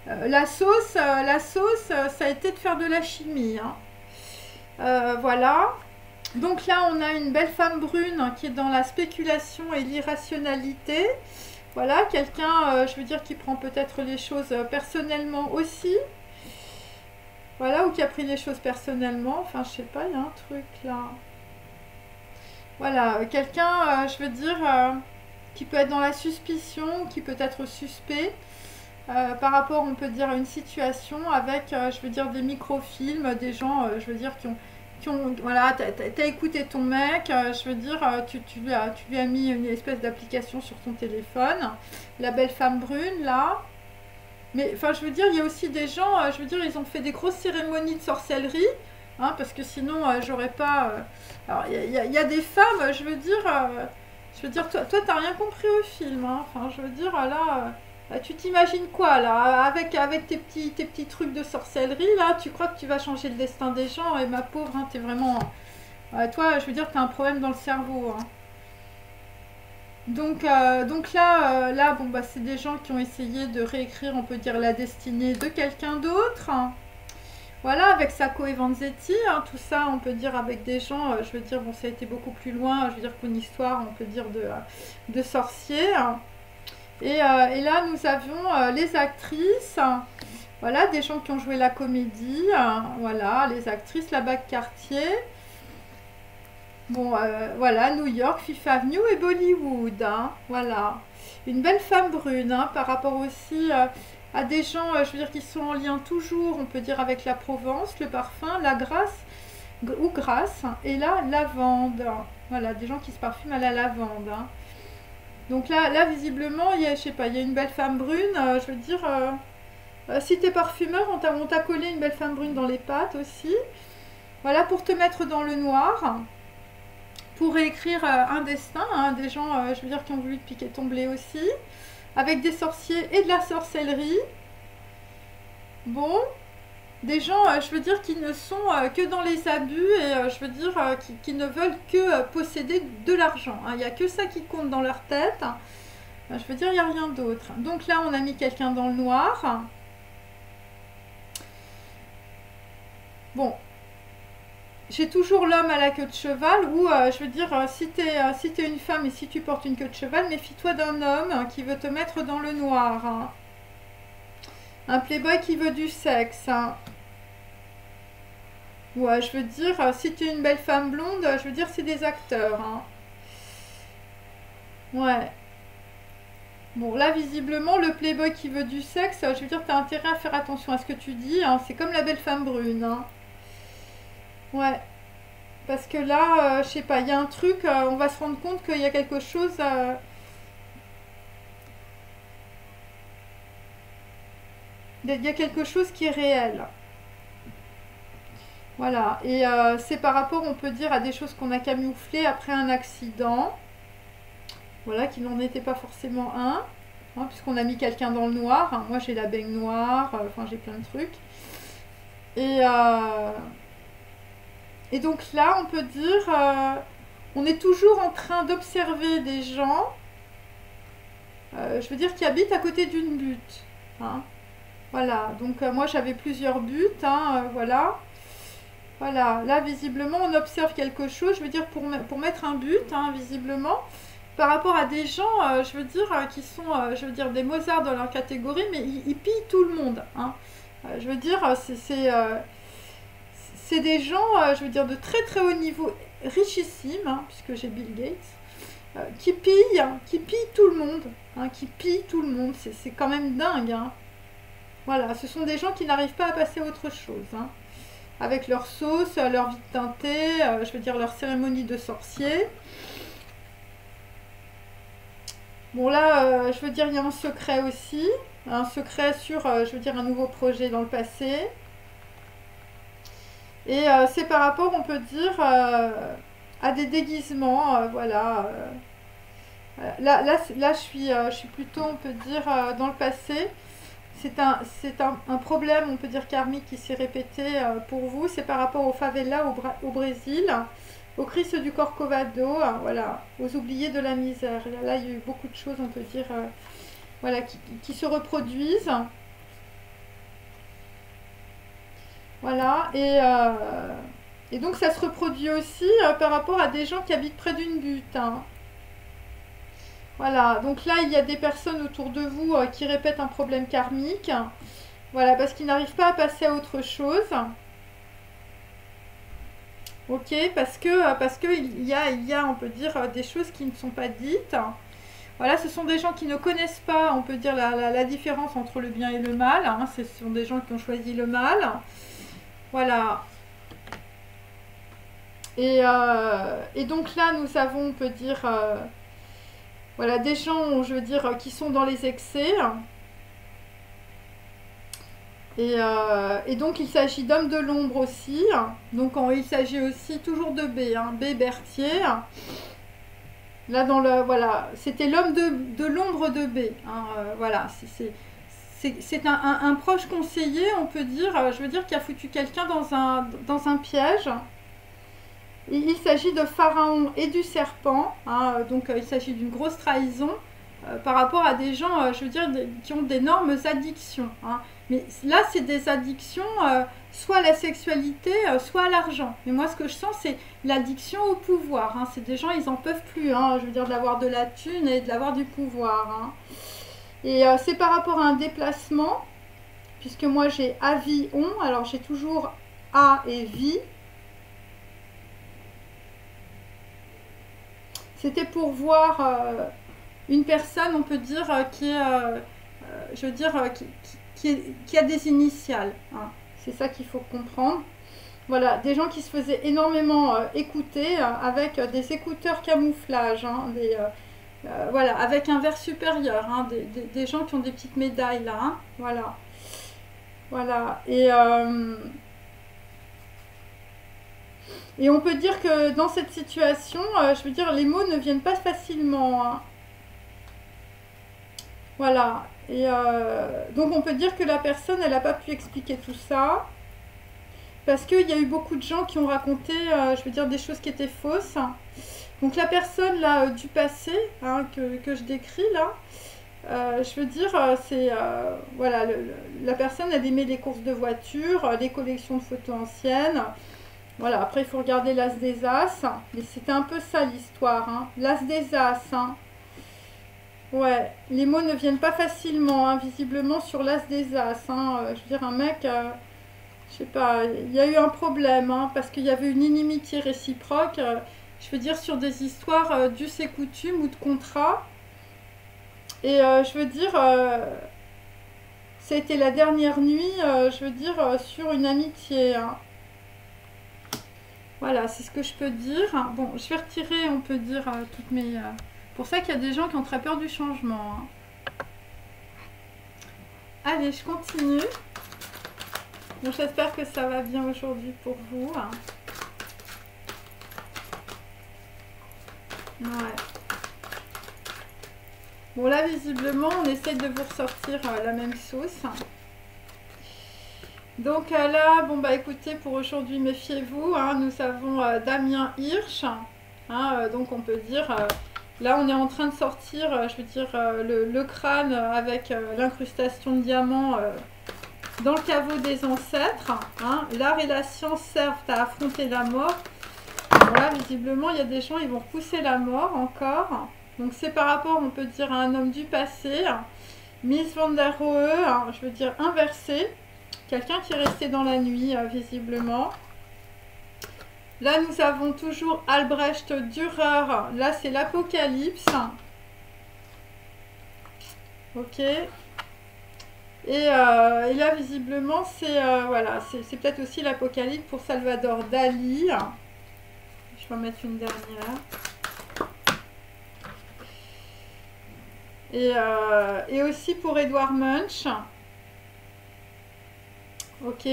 la sauce, ça a été de faire de la chimie. Hein. Voilà. Donc là, on a une belle femme brune qui est dans la spéculation et l'irrationalité. Voilà, quelqu'un, je veux dire, qui prend peut-être les choses personnellement aussi. Voilà, ou qui a pris les choses personnellement. Enfin, je sais pas, il y a un truc là. Voilà, quelqu'un, je veux dire, qui peut être dans la suspicion, qui peut être suspect. Par rapport, on peut dire, à une situation avec, je veux dire, des microfilms, des gens, je veux dire, voilà, t'as écouté ton mec, je veux dire, tu lui as mis une espèce d'application sur ton téléphone, la belle femme brune, là. Mais, enfin, je veux dire, il y a aussi des gens, je veux dire, ils ont fait des grosses cérémonies de sorcellerie, hein, parce que sinon, j'aurais pas... Alors, il y a des femmes, je veux dire, toi t'as rien compris au film, hein, enfin, je veux dire, là... Tu t'imagines quoi là avec tes petits trucs de sorcellerie là, tu crois que tu vas changer le destin des gens et ma pauvre, hein, t'es vraiment... toi, je veux dire, t'as un problème dans le cerveau. Hein. Donc là, bon, bah, c'est des gens qui ont essayé de réécrire, on peut dire, la destinée de quelqu'un d'autre. Voilà, avec Sacco et Vanzetti, hein, tout ça, on peut dire, avec des gens, je veux dire, bon, ça a été beaucoup plus loin, je veux dire, qu'une histoire, on peut dire, de sorciers. Et là, nous avions les actrices, voilà, des gens qui ont joué la comédie, voilà, les actrices, la Bague Cartier, bon, voilà, New York, Fifth Avenue et Bollywood, hein, voilà. Une belle femme brune, hein, par rapport aussi à des gens, je veux dire, qui sont en lien toujours, on peut dire, avec la Provence, le parfum, la Grasse, ou Grasse, et la lavande, voilà, des gens qui se parfument à la lavande, hein. Donc là, visiblement, je sais pas, il y a une belle femme brune. Je veux dire, si t'es parfumeur, on t'a collé une belle femme brune dans les pattes aussi. Voilà, pour te mettre dans le noir, pour réécrire un destin. Hein, des gens, je veux dire, qui ont voulu te piquer ton blé aussi, avec des sorciers et de la sorcellerie. Bon, des gens, je veux dire, qui ne sont que dans les abus et je veux dire, qui ne veulent que posséder de l'argent. Hein. Il n'y a que ça qui compte dans leur tête. Je veux dire, il n'y a rien d'autre. Donc là, on a mis quelqu'un dans le noir. Bon, j'ai toujours l'homme à la queue de cheval ou, je veux dire, si t'es une femme et si tu portes une queue de cheval, méfie-toi d'un homme qui veut te mettre dans le noir. Hein. Un playboy qui veut du sexe. Hein. Ouais, je veux dire, si tu es une belle femme blonde, je veux dire, c'est des acteurs. Hein. Ouais. Bon, là, visiblement, le playboy qui veut du sexe, je veux dire, tu as intérêt à faire attention à ce que tu dis. Hein. C'est comme la belle femme brune. Hein. Ouais. Parce que là, je sais pas, il y a un truc, on va se rendre compte qu'il y a quelque chose... il y a quelque chose qui est réel. Voilà. Et c'est par rapport, on peut dire, à des choses qu'on a camouflées après un accident. Voilà, qui n'en était pas forcément un. Hein, puisqu'on a mis quelqu'un dans le noir. Hein. Moi, j'ai la baigne noire. Enfin, j'ai plein de trucs. Et donc là, on peut dire, on est toujours en train d'observer des gens, je veux dire, qui habitent à côté d'une butte. Hein. Voilà, donc moi j'avais plusieurs buttes, hein, voilà. Voilà, là visiblement on observe quelque chose, je veux dire, pour mettre un but, hein, visiblement, par rapport à des gens, je veux dire, qui sont, je veux dire, des Mozart dans leur catégorie, mais ils pillent tout le monde. Hein. Je veux dire, c'est des gens, je veux dire, de très très haut niveau, richissimes, hein, puisque j'ai Bill Gates, qui pillent tout le monde, hein, qui pillent tout le monde. C'est quand même dingue. Hein. Voilà, ce sont des gens qui n'arrivent pas à passer à autre chose. Hein. Avec leur sauce, leur vie teintée, je veux dire, leur cérémonie de sorcier. Bon là, je veux dire, il y a un secret aussi. Un secret sur, je veux dire, un nouveau projet dans le passé. Et c'est par rapport, on peut dire, à des déguisements, voilà. Là, je suis plutôt, on peut dire, dans le passé. C'est un problème, on peut dire, karmique qui s'est répété pour vous. C'est par rapport aux favelas au Brésil, au Christ du Corcovado, voilà, aux oubliés de la misère. Là, il y a eu beaucoup de choses, on peut dire, voilà, qui se reproduisent. Voilà, et donc ça se reproduit aussi par rapport à des gens qui habitent près d'une butte. Hein. Voilà, donc là il y a des personnes autour de vous qui répètent un problème karmique. Voilà, parce qu'ils n'arrivent pas à passer à autre chose. Ok, parce que il y a, on peut dire, des choses qui ne sont pas dites. Voilà, ce sont des gens qui ne connaissent pas, on peut dire, la différence entre le bien et le mal. Hein. Ce sont des gens qui ont choisi le mal. Voilà. Et donc là, nous avons, on peut dire, voilà, des gens, je veux dire, qui sont dans les excès. Et donc, il s'agit d'hommes de l'ombre aussi. Donc, il s'agit aussi toujours de B, hein, B Berthier. Là, voilà, c'était l'homme de l'ombre de B. Hein, voilà, c'est un proche conseiller, on peut dire, je veux dire, qui a foutu quelqu'un dans un piège. Il s'agit de Pharaon et du serpent, hein, donc il s'agit d'une grosse trahison par rapport à des gens, je veux dire, qui ont d'énormes addictions. Hein. Mais là, c'est des addictions, soit à la sexualité, soit à l'argent. Mais moi, ce que je sens, c'est l'addiction au pouvoir. Hein. C'est des gens, ils n'en peuvent plus, hein, je veux dire, d'avoir de la thune et d'avoir du pouvoir. Hein. Et c'est par rapport à un déplacement, puisque moi, j'ai avion, alors j'ai toujours A et vie. C'était pour voir une personne, on peut dire, qui est, je veux dire, qui a des initiales. Hein. C'est ça qu'il faut comprendre. Voilà, des gens qui se faisaient énormément écouter avec des écouteurs camouflage, hein, voilà, avec un verre supérieur, hein, des gens qui ont des petites médailles là. Hein, voilà. Voilà. Et on peut dire que dans cette situation, je veux dire, les mots ne viennent pas facilement. Hein. Voilà. Et donc on peut dire que la personne, elle n'a pas pu expliquer tout ça. Parce qu'il y a eu beaucoup de gens qui ont raconté, je veux dire, des choses qui étaient fausses. Donc la personne là du passé, hein, que je décris là, je veux dire, c'est voilà, la personne elle aimait les courses de voitures, les collections de photos anciennes. Voilà, après il faut regarder l'as des as, mais c'était un peu ça l'histoire, hein. L'as des as, hein. Ouais, les mots ne viennent pas facilement, hein, visiblement sur l'as des as, hein. Je veux dire, un mec, je sais pas, il y a eu un problème, hein, parce qu'il y avait une inimitié réciproque, je veux dire, sur des histoires d'us et coutumes ou de contrats. Et je veux dire, ça a été la dernière nuit, je veux dire, sur une amitié. Hein. Voilà, c'est ce que je peux dire. Bon, je vais retirer, on peut dire, toutes mes... Pour ça qu'il y a des gens qui ont très peur du changement. Hein. Allez, je continue. Bon, j'espère que ça va bien aujourd'hui pour vous. Hein. Ouais. Bon, là, visiblement, on essaye de vous ressortir la même sauce. Donc là, bon, bah écoutez, pour aujourd'hui, méfiez-vous. Hein, nous avons Damien Hirsch. Hein, donc, on peut dire... là, on est en train de sortir, je veux dire, le crâne avec l'incrustation de diamants dans le caveau des ancêtres. Hein. L'art et la science servent à affronter la mort. Voilà, visiblement, il y a des gens, ils vont repousser la mort encore. Donc, c'est par rapport, on peut dire, à un homme du passé. Miss Van der Rohe, je veux dire, inversé. Quelqu'un qui est resté dans la nuit, visiblement. Là, nous avons toujours Albrecht Dürer. Là, c'est l'Apocalypse. Ok. Et là, visiblement, c'est voilà, c'est peut-être aussi l'Apocalypse pour Salvador Dali. Je vais en mettre une dernière. Et aussi pour Edvard Munch. Ok.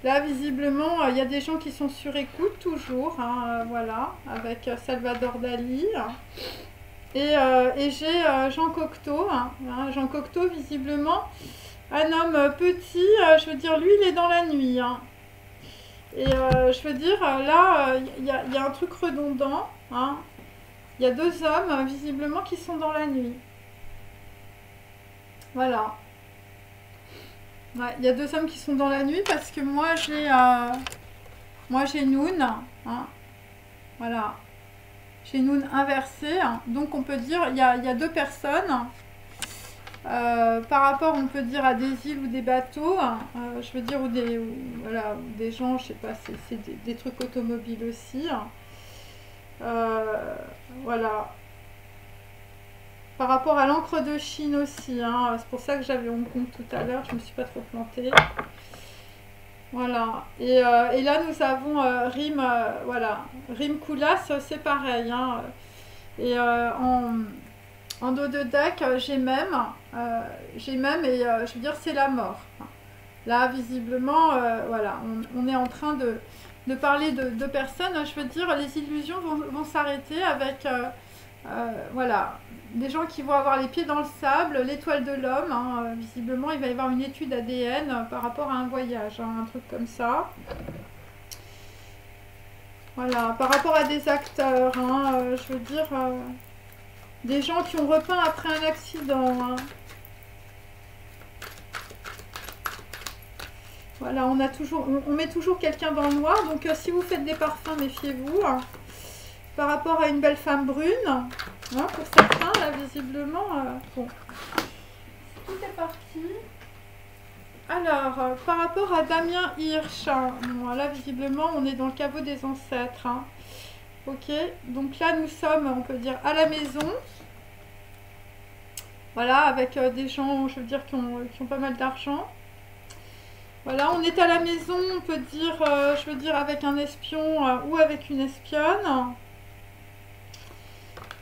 Là, visiblement, il y a des gens qui sont sur écoute toujours. Hein, voilà, avec Salvador Dali. Et j'ai Jean Cocteau. Hein, Jean Cocteau, visiblement, un homme petit. Je veux dire, lui, il est dans la nuit. Hein. Et je veux dire, là, il y a un truc redondant. Hein. Il y a deux hommes, visiblement, qui sont dans la nuit. Voilà. Ouais, il y a deux hommes qui sont dans la nuit parce que moi, j'ai Noun. Hein. Voilà. J'ai Noun inversé. Hein. Donc, on peut dire, il y a deux personnes. Par rapport, on peut dire, à des îles ou des bateaux. Je veux dire, ou des gens, je sais pas, c'est des trucs automobiles aussi. Voilà. Par rapport à l'encre de Chine aussi, hein. C'est pour ça que j'avais Hong Kong tout à l'heure, je ne me suis pas trop plantée. Voilà. Et là, nous avons Rim, voilà. Rim Koulas, c'est pareil. Hein. Et en dos de deck, j'ai même, et je veux dire, c'est la mort. Là, visiblement, voilà, on est en train de parler de personnes. Je veux dire, les illusions vont s'arrêter avec, voilà, des gens qui vont avoir les pieds dans le sable, l'étoile de l'homme. Hein, visiblement, il va y avoir une étude ADN par rapport à un voyage, hein, un truc comme ça. Voilà, par rapport à des acteurs, hein, je veux dire, des gens qui ont repeint après un accident. Hein. Voilà, on met toujours quelqu'un dans le noir. Donc, si vous faites des parfums, méfiez-vous. Hein. Par rapport à une belle femme brune, hein, pour certains, là, visiblement, bon, tout est parti. Alors, par rapport à Damien Hirsch, hein, bon, là, visiblement, on est dans le caveau des ancêtres. Hein. Ok, donc là, nous sommes, on peut dire, à la maison. Voilà, avec des gens, je veux dire, qui ont pas mal d'argent. Voilà, on est à la maison, on peut dire, je veux dire, avec un espion ou avec une espionne.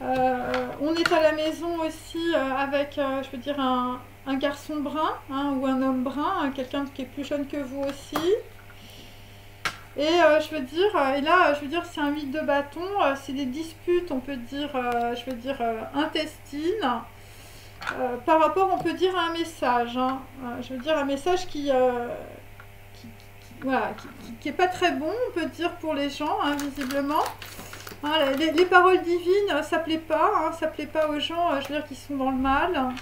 On est à la maison aussi avec, je veux dire, un garçon brun, hein, ou un homme brun, hein, quelqu'un qui est plus jeune que vous aussi. Et je veux dire, et là, je veux dire, c'est un 8 de bâton, c'est des disputes, on peut dire, je veux dire, intestines. Par rapport, on peut dire, à un message. Hein, je veux dire, un message voilà, qui est pas très bon, on peut dire, pour les gens, hein, visiblement. Hein, les paroles divines, ça plaît pas, hein, ça plaît pas aux gens, je veux dire, qui sont dans le mal.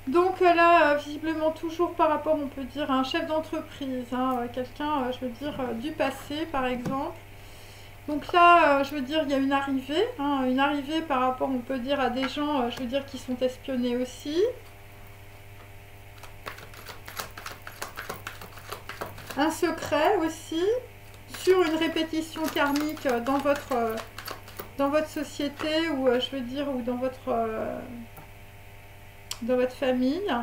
Donc là, visiblement, toujours par rapport, on peut dire, à un chef d'entreprise, hein, quelqu'un, je veux dire, du passé, par exemple. Donc là, je veux dire, il y a une arrivée par rapport, on peut dire, à des gens, je veux dire, qui sont espionnés aussi. Un secret aussi, sur une répétition karmique dans votre dans votre société ou je veux dire ou dans votre famille.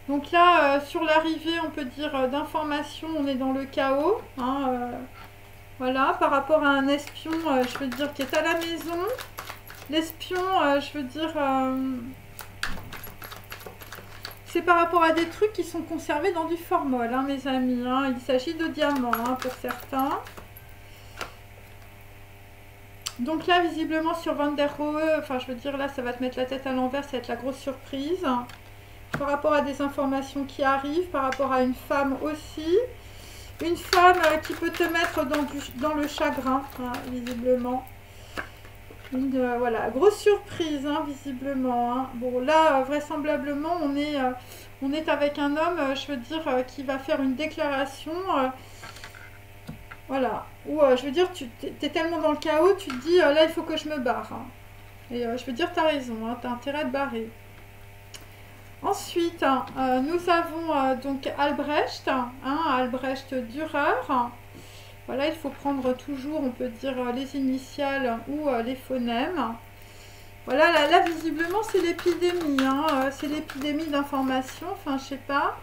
Donc là, sur l'arrivée, on peut dire d'informations, on est dans le chaos. Hein, voilà, par rapport à un espion, je veux dire, qui est à la maison. L'espion, je veux dire, c'est par rapport à des trucs qui sont conservés dans du formol, hein, mes amis. Hein. Il s'agit de diamants, hein, pour certains. Donc là, visiblement, sur Van der Rohe, enfin, je veux dire, là, ça va te mettre la tête à l'envers, ça va être la grosse surprise. Par rapport à des informations qui arrivent, par rapport à une femme aussi. Une femme qui peut te mettre dans le chagrin, hein, visiblement. Voilà, grosse surprise, hein, visiblement. Hein. Bon, là, vraisemblablement, on est avec un homme, je veux dire, qui va faire une déclaration. Voilà. Ou, je veux dire, tu es tellement dans le chaos, tu te dis, là, il faut que je me barre. Hein. Et je veux dire, tu as raison, hein, tu as intérêt à te barrer. Ensuite, nous avons donc Albrecht, hein, Albrecht Dürer. Voilà, il faut prendre toujours, on peut dire, les initiales ou les phonèmes. Voilà, là visiblement, c'est l'épidémie. Hein, c'est l'épidémie d'information, enfin, je sais pas.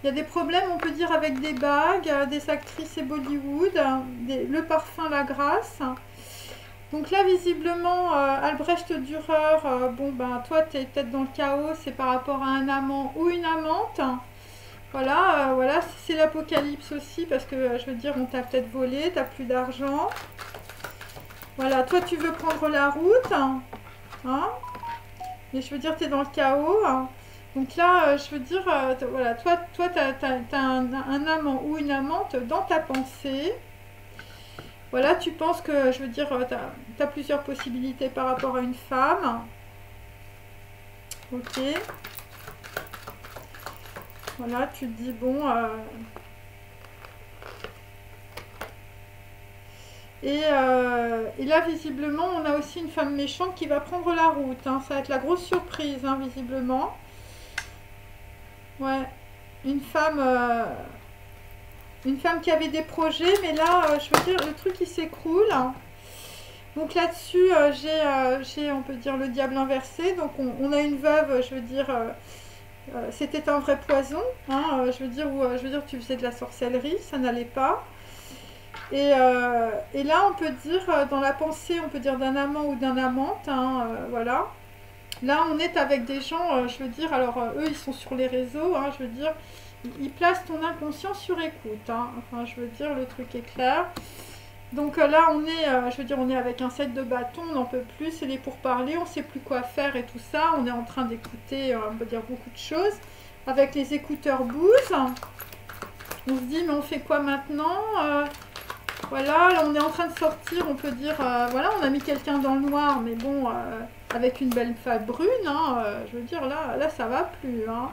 Il y a des problèmes, on peut dire, avec des bagues, des actrices et Bollywood, le parfum, la grâce. Donc là, visiblement, Albrecht Dürer, bon, ben, toi, tu es peut-être dans le chaos, c'est par rapport à un amant ou une amante. Voilà, voilà, c'est l'apocalypse aussi, parce que, je veux dire, on t'a peut-être volé, t'as plus d'argent. Voilà, toi, tu veux prendre la route, hein, mais je veux dire, tu es dans le chaos. Hein. Donc là, je veux dire, voilà, toi, tu as un amant ou une amante dans ta pensée. Voilà, tu penses que, je veux dire, tu as plusieurs possibilités par rapport à une femme. Ok. Voilà, tu te dis, bon... Et là, visiblement, on a aussi une femme méchante qui va prendre la route. Hein. Ça va être la grosse surprise, hein, visiblement. Ouais. Une femme qui avait des projets, mais là, je veux dire, le truc, il s'écroule. Donc là-dessus, j'ai, on peut dire, le diable inversé. Donc on a une veuve, je veux dire, c'était un vrai poison. Hein, je veux dire, tu faisais de la sorcellerie, ça n'allait pas. Et là, on peut dire, dans la pensée, on peut dire d'un amant ou d'un amante, hein, voilà. Là, on est avec des gens, je veux dire, alors eux, ils sont sur les réseaux, hein, je veux dire, ils placent ton inconscient sur écoute, hein. Enfin, je veux dire, le truc est clair. Donc là, on est, je veux dire, on est avec un set de bâtons, on n'en peut plus, c'est les pourparlers, on ne sait plus quoi faire et tout ça. On est en train d'écouter, on peut dire, beaucoup de choses. Avec les écouteurs Bose, on se dit, mais on fait quoi maintenant voilà, là on est en train de sortir, on peut dire, voilà, on a mis quelqu'un dans le noir, mais bon, avec une belle femme brune, hein, je veux dire, là ça va plus. Hein.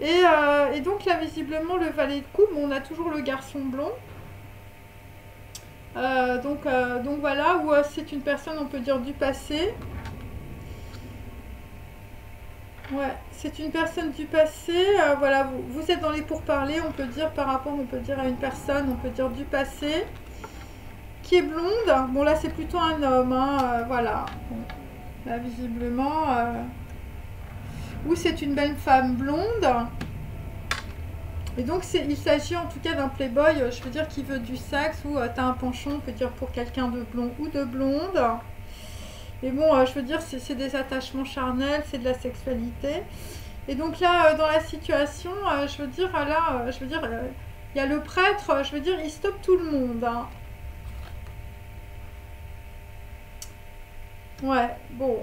Et donc là, visiblement, le valet de coupe, bon, on a toujours le garçon blond. Donc voilà, où c'est une personne, on peut dire, du passé. Ouais, c'est une personne du passé. Voilà, vous êtes dans les pourparlers, on peut dire, par rapport, on peut dire, à une personne, on peut dire, du passé, qui est blonde. Bon, là, c'est plutôt un homme, hein, voilà. Bon, là, visiblement, ou c'est une belle femme blonde. Et donc, il s'agit en tout cas d'un playboy, je veux dire, qui veut du sexe, ou tu as un penchant, on peut dire, pour quelqu'un de blond ou de blonde. Mais bon, je veux dire, c'est des attachements charnels, c'est de la sexualité. Et donc là, dans la situation, je veux dire, là, je veux dire, il y a le prêtre, je veux dire, il stoppe tout le monde. Hein. Ouais, bon.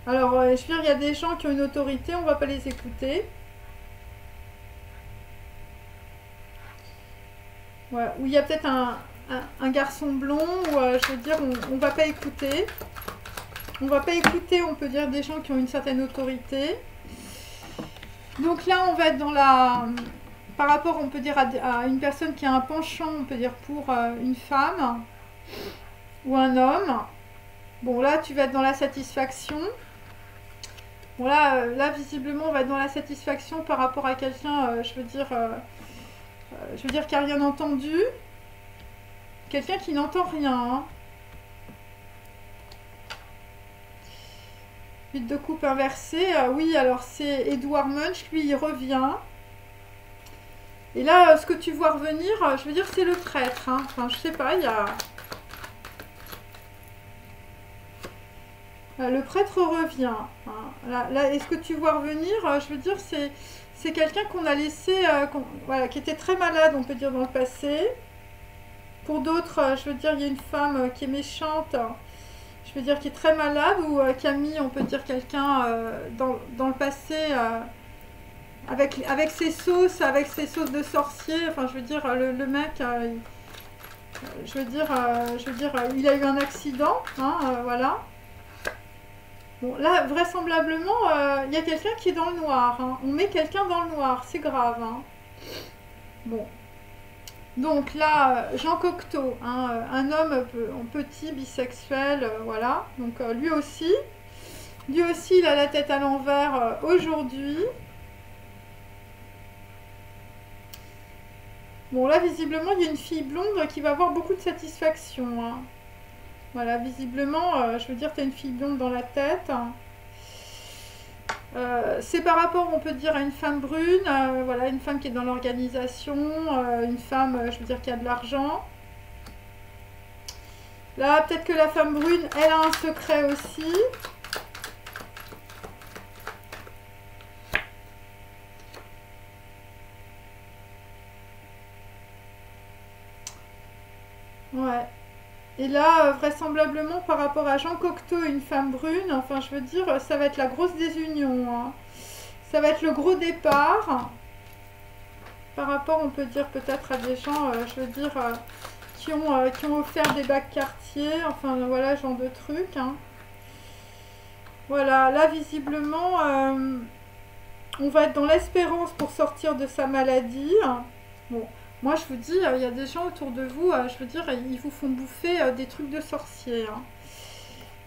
Alors, je veux dire, il y a des gens qui ont une autorité, on va pas les écouter. Ouais, ou il y a peut-être un garçon blond, où je veux dire, on va pas écouter. On va pas écouter, on peut dire, des gens qui ont une certaine autorité. Donc là, on va être dans la... Par rapport, on peut dire, à une personne qui a un penchant, on peut dire, pour une femme ou un homme. Bon, là, tu vas être dans la satisfaction. Bon, là visiblement, on va être dans la satisfaction par rapport à quelqu'un, je veux dire, qui n'a rien entendu. Quelqu'un qui n'entend rien, hein. 8 de coupe inversé. Oui, alors c'est Edward Munch, lui, il revient. Et là, ce que tu vois revenir, je veux dire, c'est le prêtre. Hein. Enfin, je sais pas, il y a... le prêtre revient. Hein. Là, et ce que tu vois revenir, je veux dire, c'est quelqu'un qu'on a laissé, voilà, qui était très malade, on peut dire, dans le passé. Pour d'autres, je veux dire, il y a une femme qui est méchante, je veux dire, qui est très malade, ou qui a mis, on peut dire, quelqu'un dans le passé, avec ses sauces de sorcier. Enfin, je veux dire, le mec, je veux dire, il a eu un accident, hein, voilà. Bon, là, vraisemblablement, il y a quelqu'un qui est dans le noir. Hein. On met quelqu'un dans le noir, c'est grave. Hein. Bon. Donc là, Jean Cocteau, hein, un homme petit, bisexuel, voilà. Donc lui aussi, il a la tête à l'envers aujourd'hui. Bon, là, visiblement, il y a une fille blonde qui va avoir beaucoup de satisfaction. Hein. Voilà, visiblement, je veux dire, tu as une fille blonde dans la tête. C'est par rapport, on peut dire, à une femme brune, voilà, une femme qui est dans l'organisation, une femme, je veux dire, qui a de l'argent. Là, peut-être que la femme brune, elle a un secret aussi. Ouais. Et là, vraisemblablement, par rapport à Jean Cocteau et une femme brune, enfin, je veux dire, ça va être la grosse désunion. Hein. Ça va être le gros départ. Par rapport, on peut dire, peut-être à des gens, je veux dire, qui ont offert des bagues Cartier, enfin, voilà, genre de trucs. Hein. Voilà, là, visiblement, on va être dans l'espérance pour sortir de sa maladie. Bon. Moi, je vous dis, il y a des gens autour de vous, je veux dire, ils vous font bouffer des trucs de sorciers. Hein.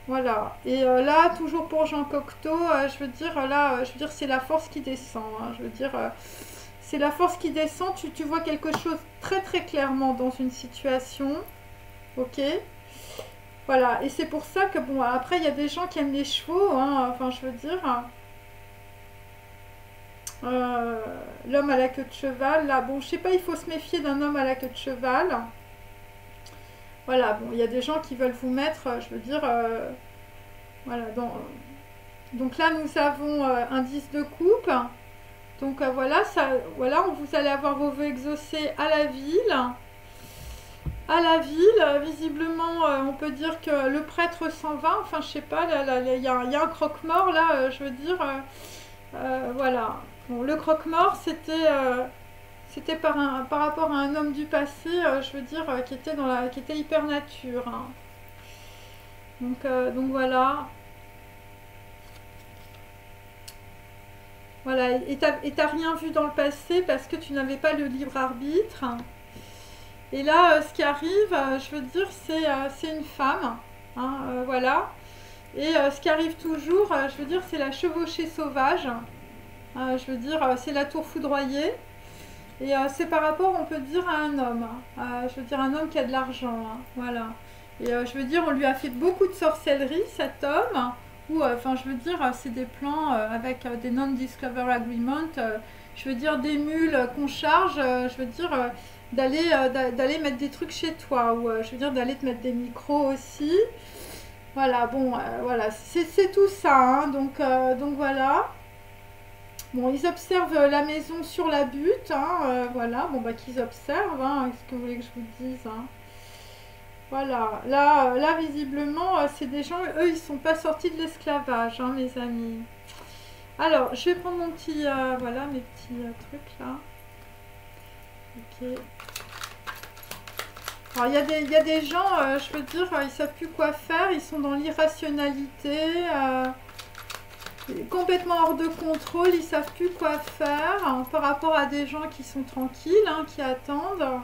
Voilà. Et là, toujours pour Jean Cocteau, je veux dire, là, je veux dire, c'est la force qui descend. Hein. Je veux dire, c'est la force qui descend. Tu vois quelque chose très très clairement dans une situation. Ok. Voilà. Et c'est pour ça que, bon, après, il y a des gens qui aiment les chevaux. Hein. Enfin, je veux dire... l'homme à la queue de cheval, là, bon, je sais pas, il faut se méfier d'un homme à la queue de cheval. Voilà, bon, il y a des gens qui veulent vous mettre, je veux dire, voilà, donc là, nous avons un 10 de coupe. Donc voilà, voilà, vous allez avoir vos vœux exaucés à la ville. À la ville, visiblement, on peut dire que le prêtre s'en va. Enfin, je sais pas, il y a un croque-mort, là, je veux dire, voilà. Bon, le croque-mort, c'était par rapport à un homme du passé, je veux dire, qui était hyper nature. Hein. Donc voilà. Voilà, et t'as rien vu dans le passé parce que tu n'avais pas le libre arbitre. Et là, ce qui arrive, je veux dire, c'est une femme. Hein, voilà. Et ce qui arrive toujours, je veux dire, c'est la chevauchée sauvage. Je veux dire, c'est la tour foudroyée. Et c'est par rapport, on peut dire, à un homme. Je veux dire, un homme qui a de l'argent. Hein, voilà. Et je veux dire, on lui a fait beaucoup de sorcellerie, cet homme. Ou, enfin, je veux dire, c'est des plans avec des non-disclosure agreements. Je veux dire, des mules qu'on charge. Je veux dire, d'aller mettre des trucs chez toi. Ou, je veux dire, d'aller te mettre des micros aussi. Voilà, bon, voilà. C'est tout ça. Hein, donc voilà. Bon, ils observent la maison sur la butte, hein, voilà, bon, bah, qu'ils observent, hein, qu'est-ce que vous voulez que je vous dise, hein. Voilà, là visiblement, c'est des gens, eux, ils sont pas sortis de l'esclavage, hein, mes amis. Alors, je vais prendre mon petit, voilà, mes petits trucs, là. Ok. Alors, il y a des gens, je veux dire, ils savent plus quoi faire, ils sont dans l'irrationalité, complètement hors de contrôle, ils savent plus quoi faire hein, par rapport à des gens qui sont tranquilles, hein, qui attendent.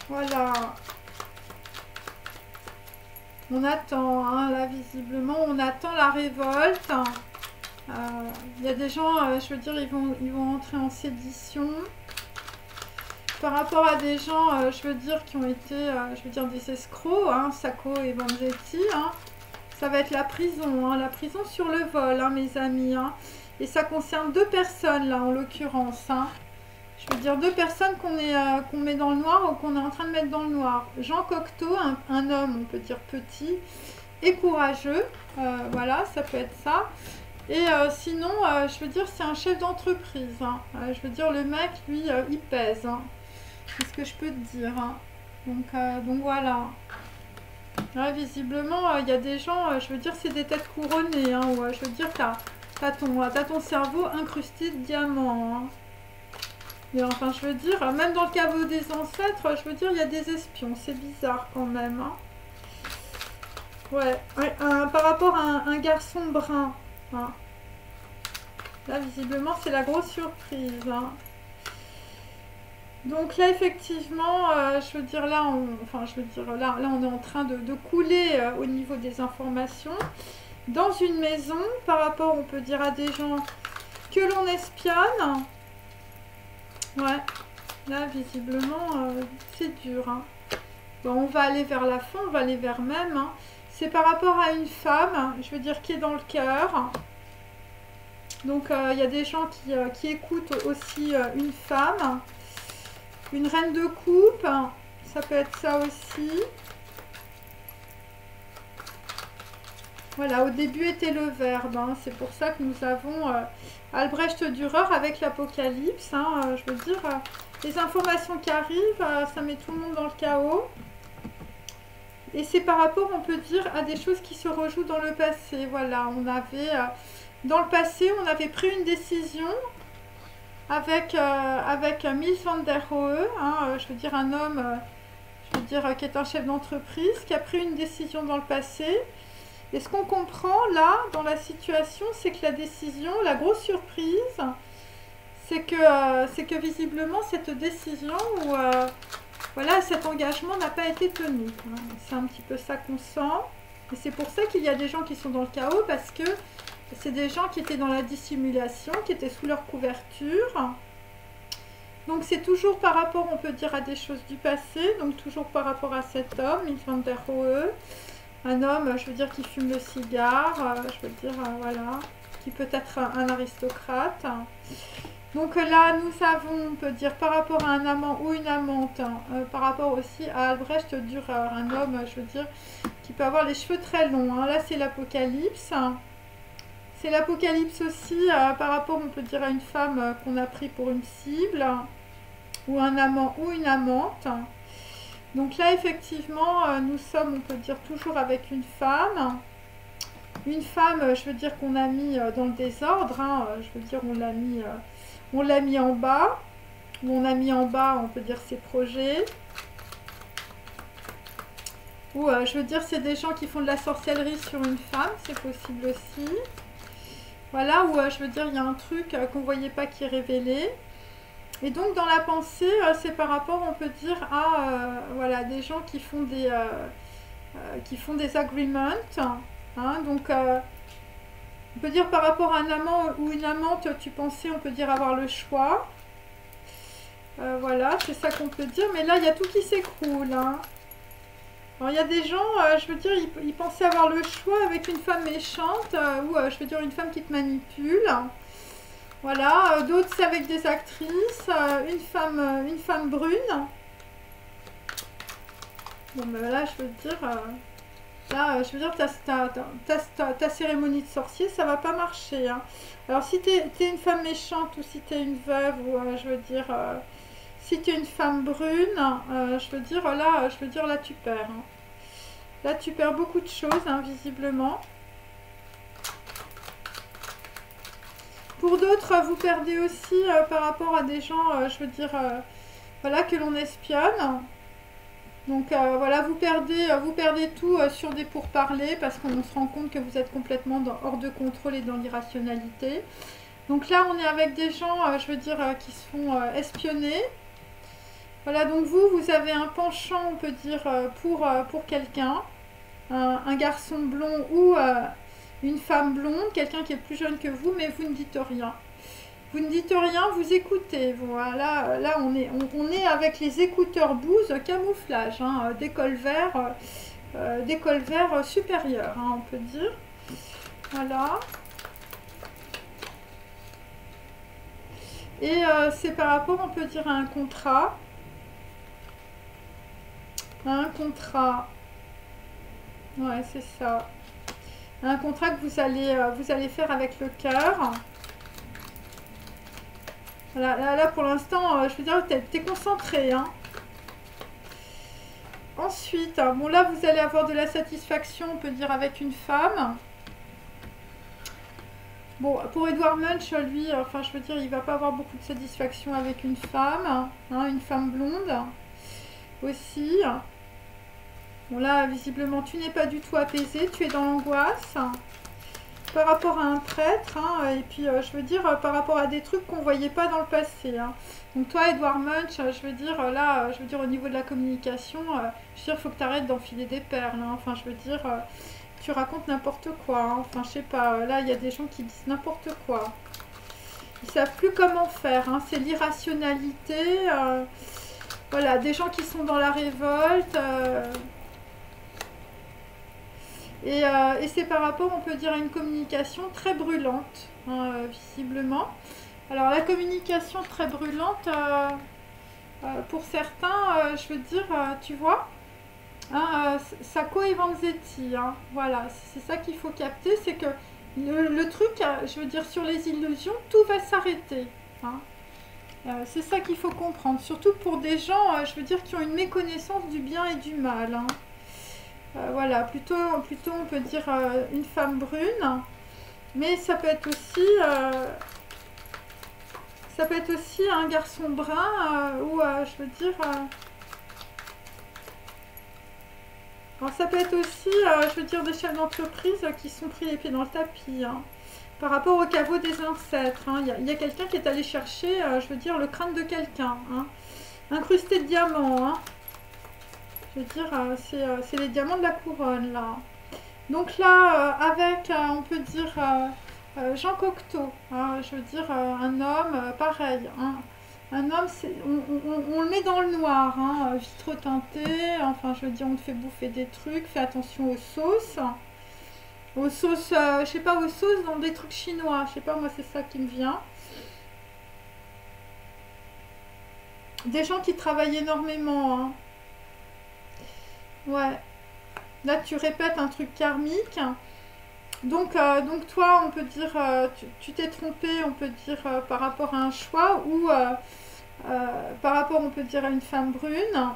Voilà. On attend, hein, là visiblement, on attend la révolte. Il y a des gens, je veux dire, ils vont entrer en sédition. Par rapport à des gens, je veux dire, qui ont été, je veux dire, des escrocs, hein, Sacco et Vanzetti, hein. Ça va être la prison, hein, la prison sur le vol, hein, mes amis. Hein. Et ça concerne 2 personnes, là, en l'occurrence. Hein. Je veux dire 2 personnes qu'on met dans le noir ou qu'on est en train de mettre dans le noir. Jean Cocteau, un homme, on peut dire petit, et courageux. Voilà, ça peut être ça. Et sinon, je veux dire, c'est un chef d'entreprise. Hein. Je veux dire, le mec, lui, il pèse. Hein. C'est ce que je peux te dire. Hein. Donc voilà. Là, visiblement, il y a des gens, je veux dire, c'est des têtes couronnées. Hein, ouais, je veux dire, t'as ton cerveau incrusté de diamants. Hein. Mais enfin, je veux dire, même dans le caveau des ancêtres, je veux dire, il y a des espions. C'est bizarre quand même. Hein. Ouais, par rapport à un garçon brun. Hein. Là, visiblement, c'est la grosse surprise. Hein. Donc là, effectivement, je veux dire, là, on est en train de couler au niveau des informations. Dans une maison, par rapport, on peut dire, à des gens que l'on espionne. Ouais, là, visiblement, c'est dur. Hein. Bon, on va aller vers la fin, on va aller vers même. Hein. C'est par rapport à une femme, je veux dire, qui est dans le cœur. Donc, il y a des gens qui écoutent aussi une femme. Une reine de coupe, ça peut être ça aussi. Voilà, au début était le verbe. Hein. C'est pour ça que nous avons Albrecht Dürer avec l'Apocalypse. Hein. Je veux dire, les informations qui arrivent, ça met tout le monde dans le chaos. Et c'est par rapport, on peut dire, à des choses qui se rejouent dans le passé. Voilà, on avait, dans le passé, on avait pris une décision avec Mies van der Rohe, hein, je veux dire un homme, je veux dire qui est un chef d'entreprise, qui a pris une décision dans le passé. Et ce qu'on comprend là, dans la situation, c'est que la décision, la grosse surprise, c'est que visiblement cette décision ou voilà, cet engagement n'a pas été tenu. Hein. C'est un petit peu ça qu'on sent. Et c'est pour ça qu'il y a des gens qui sont dans le chaos, parce que c'est des gens qui étaient dans la dissimulation, qui étaient sous leur couverture. Donc c'est toujours par rapport, on peut dire, à des choses du passé. Donc toujours par rapport à cet homme, Mies van der Rohe. Un homme, je veux dire, qui fume le cigare. Je veux dire, voilà. Qui peut être un aristocrate. Donc là, nous avons, on peut dire, par rapport à un amant ou une amante. Par rapport aussi à Albrecht Dürer. Un homme, je veux dire, qui peut avoir les cheveux très longs. Hein. Là, c'est l'Apocalypse. C'est l'Apocalypse aussi par rapport, on peut dire, à une femme qu'on a pris pour une cible, ou un amant ou une amante. Donc là, effectivement, nous sommes, on peut dire, toujours avec une femme. Une femme, je veux dire, qu'on a mis dans le désordre. Hein, je veux dire, on l'a mis en bas. Ou on a mis en bas, on peut dire, ses projets. Ou, je veux dire, c'est des gens qui font de la sorcellerie sur une femme. C'est possible aussi. Voilà, où je veux dire, il y a un truc qu'on ne voyait pas qui est révélé. Et donc, dans la pensée, c'est par rapport, on peut dire, à voilà, des gens qui font des agreements. Hein, donc, on peut dire par rapport à un amant ou une amante, tu pensais, on peut dire, avoir le choix. Voilà, c'est ça qu'on peut dire. Mais là, il y a tout qui s'écroule. Hein. Alors, il y a des gens, je veux dire, ils pensaient avoir le choix avec une femme méchante ou, je veux dire, une femme qui te manipule. Voilà, d'autres, c'est avec des actrices, une femme brune. Bon, ben là, je veux dire, là, je veux dire, ta cérémonie de sorcier, ça va pas marcher. Hein. Alors, si t'es une femme méchante ou si t'es une veuve ou, je veux dire... si tu es une femme brune, je veux dire, là, tu perds. Hein. Là, tu perds beaucoup de choses, hein, visiblement. Pour d'autres, vous perdez aussi par rapport à des gens, je veux dire, voilà, que l'on espionne. Donc, voilà, vous perdez tout sur des pourparlers parce qu'on se rend compte que vous êtes complètement hors de contrôle et dans l'irrationalité. Donc là, on est avec des gens, je veux dire, qui se font espionner. Voilà, donc vous avez un penchant, on peut dire, pour quelqu'un, un garçon blond ou une femme blonde, quelqu'un qui est plus jeune que vous, mais vous ne dites rien. Vous ne dites rien, vous écoutez. Voilà, là on est avec les écouteurs Bose camouflage, hein, des cols verts. des colverts supérieurs, hein, on peut dire. Voilà. Et c'est par rapport, on peut dire, à un contrat. Un contrat. Ouais, c'est ça. Un contrat que vous allez faire avec le cœur. Voilà, là pour l'instant, je veux dire, t'es concentré, hein. Ensuite, bon là, vous allez avoir de la satisfaction, on peut dire, avec une femme. Bon, pour Edward Munch, lui, enfin, je veux dire, il va pas avoir beaucoup de satisfaction avec une femme, hein, une femme blonde aussi. Bon là, visiblement, tu n'es pas du tout apaisé, tu es dans l'angoisse par rapport à un prêtre, hein, et puis je veux dire par rapport à des trucs qu'on voyait pas dans le passé, hein. Donc toi, Edward Munch, je veux dire là, je veux dire au niveau de la communication, je veux dire, faut que tu arrêtes d'enfiler des perles, hein. Enfin, je veux dire, tu racontes n'importe quoi, hein. Enfin, je sais pas, là, il y a des gens qui disent n'importe quoi. Ils savent plus comment faire, hein. C'est l'irrationalité, voilà, des gens qui sont dans la révolte. Et c'est par rapport, on peut dire, à une communication très brûlante, hein, visiblement. Alors, la communication très brûlante, pour certains, je veux dire, tu vois, hein, Sacco et Vanzetti, hein, voilà, c'est ça qu'il faut capter, c'est que le truc, je veux dire, sur les illusions, tout va s'arrêter, hein. C'est ça qu'il faut comprendre, surtout pour des gens, je veux dire, qui ont une méconnaissance du bien et du mal, hein. Voilà, plutôt on peut dire une femme brune, mais ça peut être aussi un garçon brun, ou je veux dire, alors ça peut être aussi, je veux dire, des chefs d'entreprise qui sont pris les pieds dans le tapis, hein, par rapport au caveau des ancêtres, hein. Il y a quelqu'un qui est allé chercher, je veux dire, le crâne de quelqu'un, hein, incrusté de diamants, hein. Je veux dire, c'est les diamants de la couronne, là. Donc là, avec, on peut dire, Jean Cocteau, hein, je veux dire, un homme, pareil, hein. Un homme, on le met dans le noir, hein, vitre teintée, enfin, je veux dire, on te fait bouffer des trucs, fais attention aux sauces. Aux sauces, je sais pas, aux sauces dans des trucs chinois, je sais pas, moi, c'est ça qui me vient. Des gens qui travaillent énormément, hein. Ouais. Là, tu répètes un truc karmique. Donc toi, on peut dire, tu t'es trompé, on peut dire, par rapport à un choix, ou par rapport, on peut dire, à une femme brune.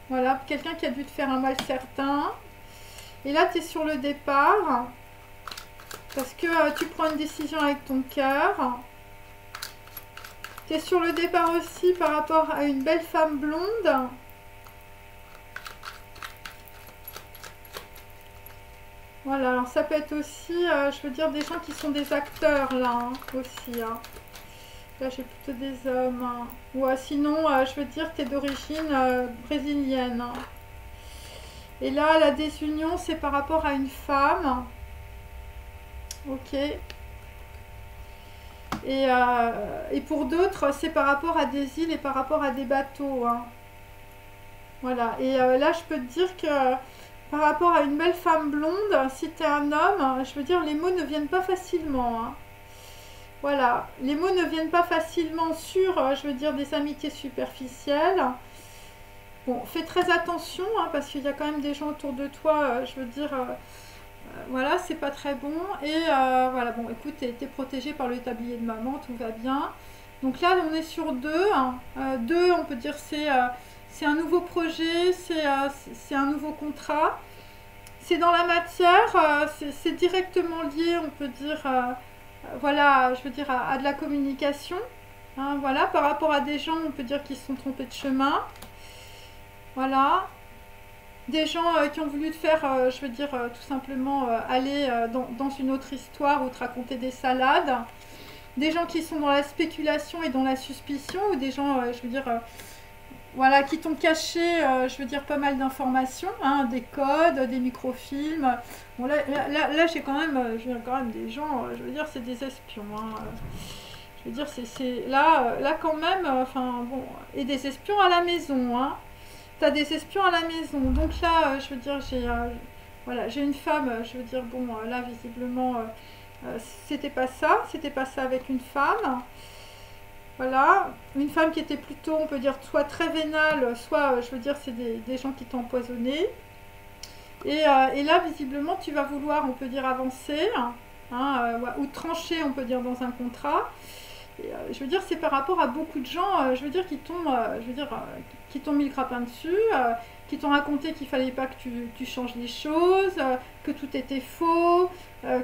Voilà, quelqu'un qui a dû te faire un mal certain. Et là, tu es sur le départ, parce que tu prends une décision avec ton cœur. Tu es sur le départ aussi par rapport à une belle femme blonde. Voilà, alors ça peut être aussi, je veux dire, des gens qui sont des acteurs, là, hein, aussi, hein. Là, j'ai plutôt des hommes, hein. Ou sinon, je veux dire, tu es d'origine brésilienne, hein. Et là, la désunion, c'est par rapport à une femme. Ok. Et pour d'autres, c'est par rapport à des îles et par rapport à des bateaux, hein. Voilà. Et là, je peux te dire que par rapport à une belle femme blonde, si tu es un homme, je veux dire, les mots ne viennent pas facilement, hein. Voilà. Les mots ne viennent pas facilement sur, je veux dire, des amitiés superficielles. Bon, fais très attention, hein, parce qu'il y a quand même des gens autour de toi, je veux dire, voilà, c'est pas très bon. Et voilà, bon, écoute, t'es protégé par le tablier de maman, tout va bien. Donc là, on est sur deux, hein. Deux, on peut dire, c'est un nouveau projet, c'est un nouveau contrat. C'est dans la matière, c'est directement lié, on peut dire, voilà, je veux dire, à de la communication, hein, voilà, par rapport à des gens, on peut dire, qui se sont trompés de chemin. Voilà. Des gens qui ont voulu te faire, je veux dire, tout simplement aller dans une autre histoire ou te raconter des salades. Des gens qui sont dans la spéculation et dans la suspicion, ou des gens, je veux dire, voilà, qui t'ont caché, je veux dire, pas mal d'informations, hein, des codes, des microfilms. Bon, là j'ai quand même, des gens, je veux dire, c'est des espions, hein. Je veux dire, c'est là quand même, enfin, bon, et des espions à la maison, hein. tu as des espions à la maison. Donc là, je veux dire, voilà, j'ai une femme, je veux dire, bon, là, visiblement, c'était pas ça avec une femme. Voilà, une femme qui était plutôt, on peut dire, soit très vénale, soit, je veux dire, c'est des gens qui t'ont empoisonné. Et là, visiblement, tu vas vouloir, on peut dire, avancer, hein, ou trancher, on peut dire, dans un contrat. Et, je veux dire, c'est par rapport à beaucoup de gens, je veux dire, qui t'ont mis le grappin dessus, qui t'ont raconté qu'il fallait pas que tu changes les choses, que tout était faux,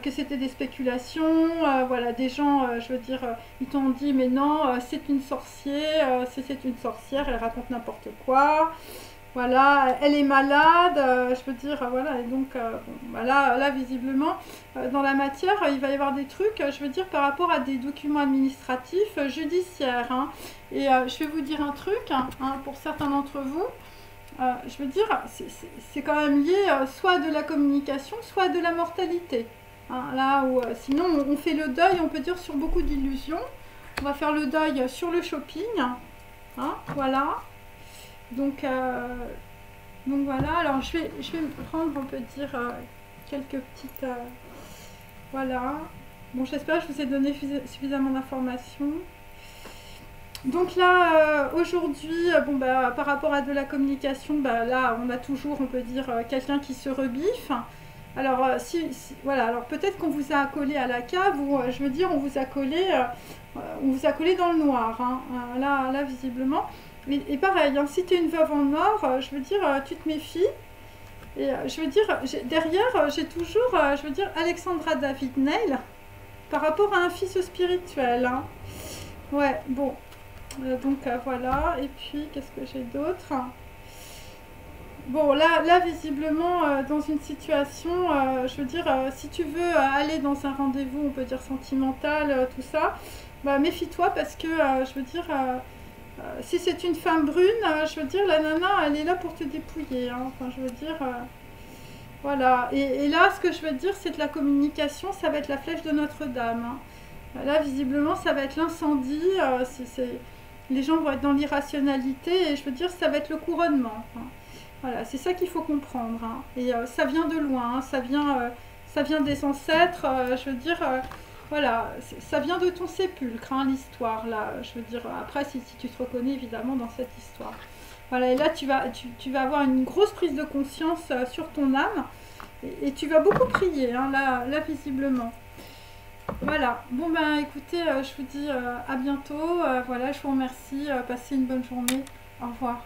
que c'était des spéculations, voilà, des gens, je veux dire, ils t'ont dit, mais non, c'est une sorcière, c'est une sorcière, elle raconte n'importe quoi. Voilà, elle est malade, je veux dire, voilà, et donc, bon, bah là, visiblement, dans la matière, il va y avoir des trucs, je veux dire, par rapport à des documents administratifs, judiciaires, hein. Et je vais vous dire un truc, hein, pour certains d'entre vous, je veux dire, c'est quand même lié soit à de la communication, soit à de la mortalité. Hein, là où, sinon, on fait le deuil, on peut dire, sur beaucoup d'illusions. On va faire le deuil sur le shopping, hein, voilà. Donc voilà, alors je vais prendre, on peut dire, quelques petites... voilà. Bon, j'espère que je vous ai donné suffisamment d'informations. Donc là, aujourd'hui, bon, bah, par rapport à de la communication, bah, là, on a toujours, on peut dire, quelqu'un qui se rebiffe. Alors, voilà, alors peut-être qu'on vous a accolé à la cave, ou je veux dire, on vous a collé dans le noir, hein, là, visiblement. Et pareil, hein, si tu es une veuve en or, je veux dire, tu te méfies. Et je veux dire, derrière, j'ai toujours, je veux dire, Alexandra David Neil par rapport à un fils spirituel. Hein. Ouais, bon. Donc voilà. Et puis, qu'est-ce que j'ai d'autre? Bon, là visiblement, dans une situation, je veux dire, si tu veux aller dans un rendez-vous, on peut dire sentimental, tout ça, bah méfie-toi parce que, je veux dire... si c'est une femme brune, je veux dire, la nana, elle est là pour te dépouiller. Hein. Enfin, je veux dire, voilà. Et là, ce que je veux dire, c'est que la communication, ça va être la flèche de Notre-Dame. Hein. Là, visiblement, ça va être l'incendie. Les gens vont être dans l'irrationalité. Et je veux dire, ça va être le couronnement. Hein. Voilà, c'est ça qu'il faut comprendre. Hein. Et ça vient de loin. Hein. Ça vient des ancêtres. Je veux dire... voilà, ça vient de ton sépulcre, hein, l'histoire, là, je veux dire, après, si tu te reconnais, évidemment, dans cette histoire. Voilà, et là, tu vas avoir une grosse prise de conscience sur ton âme, et tu vas beaucoup prier, hein, là, visiblement. Voilà, bon, ben, écoutez, je vous dis à bientôt, voilà, je vous remercie, passez une bonne journée, au revoir.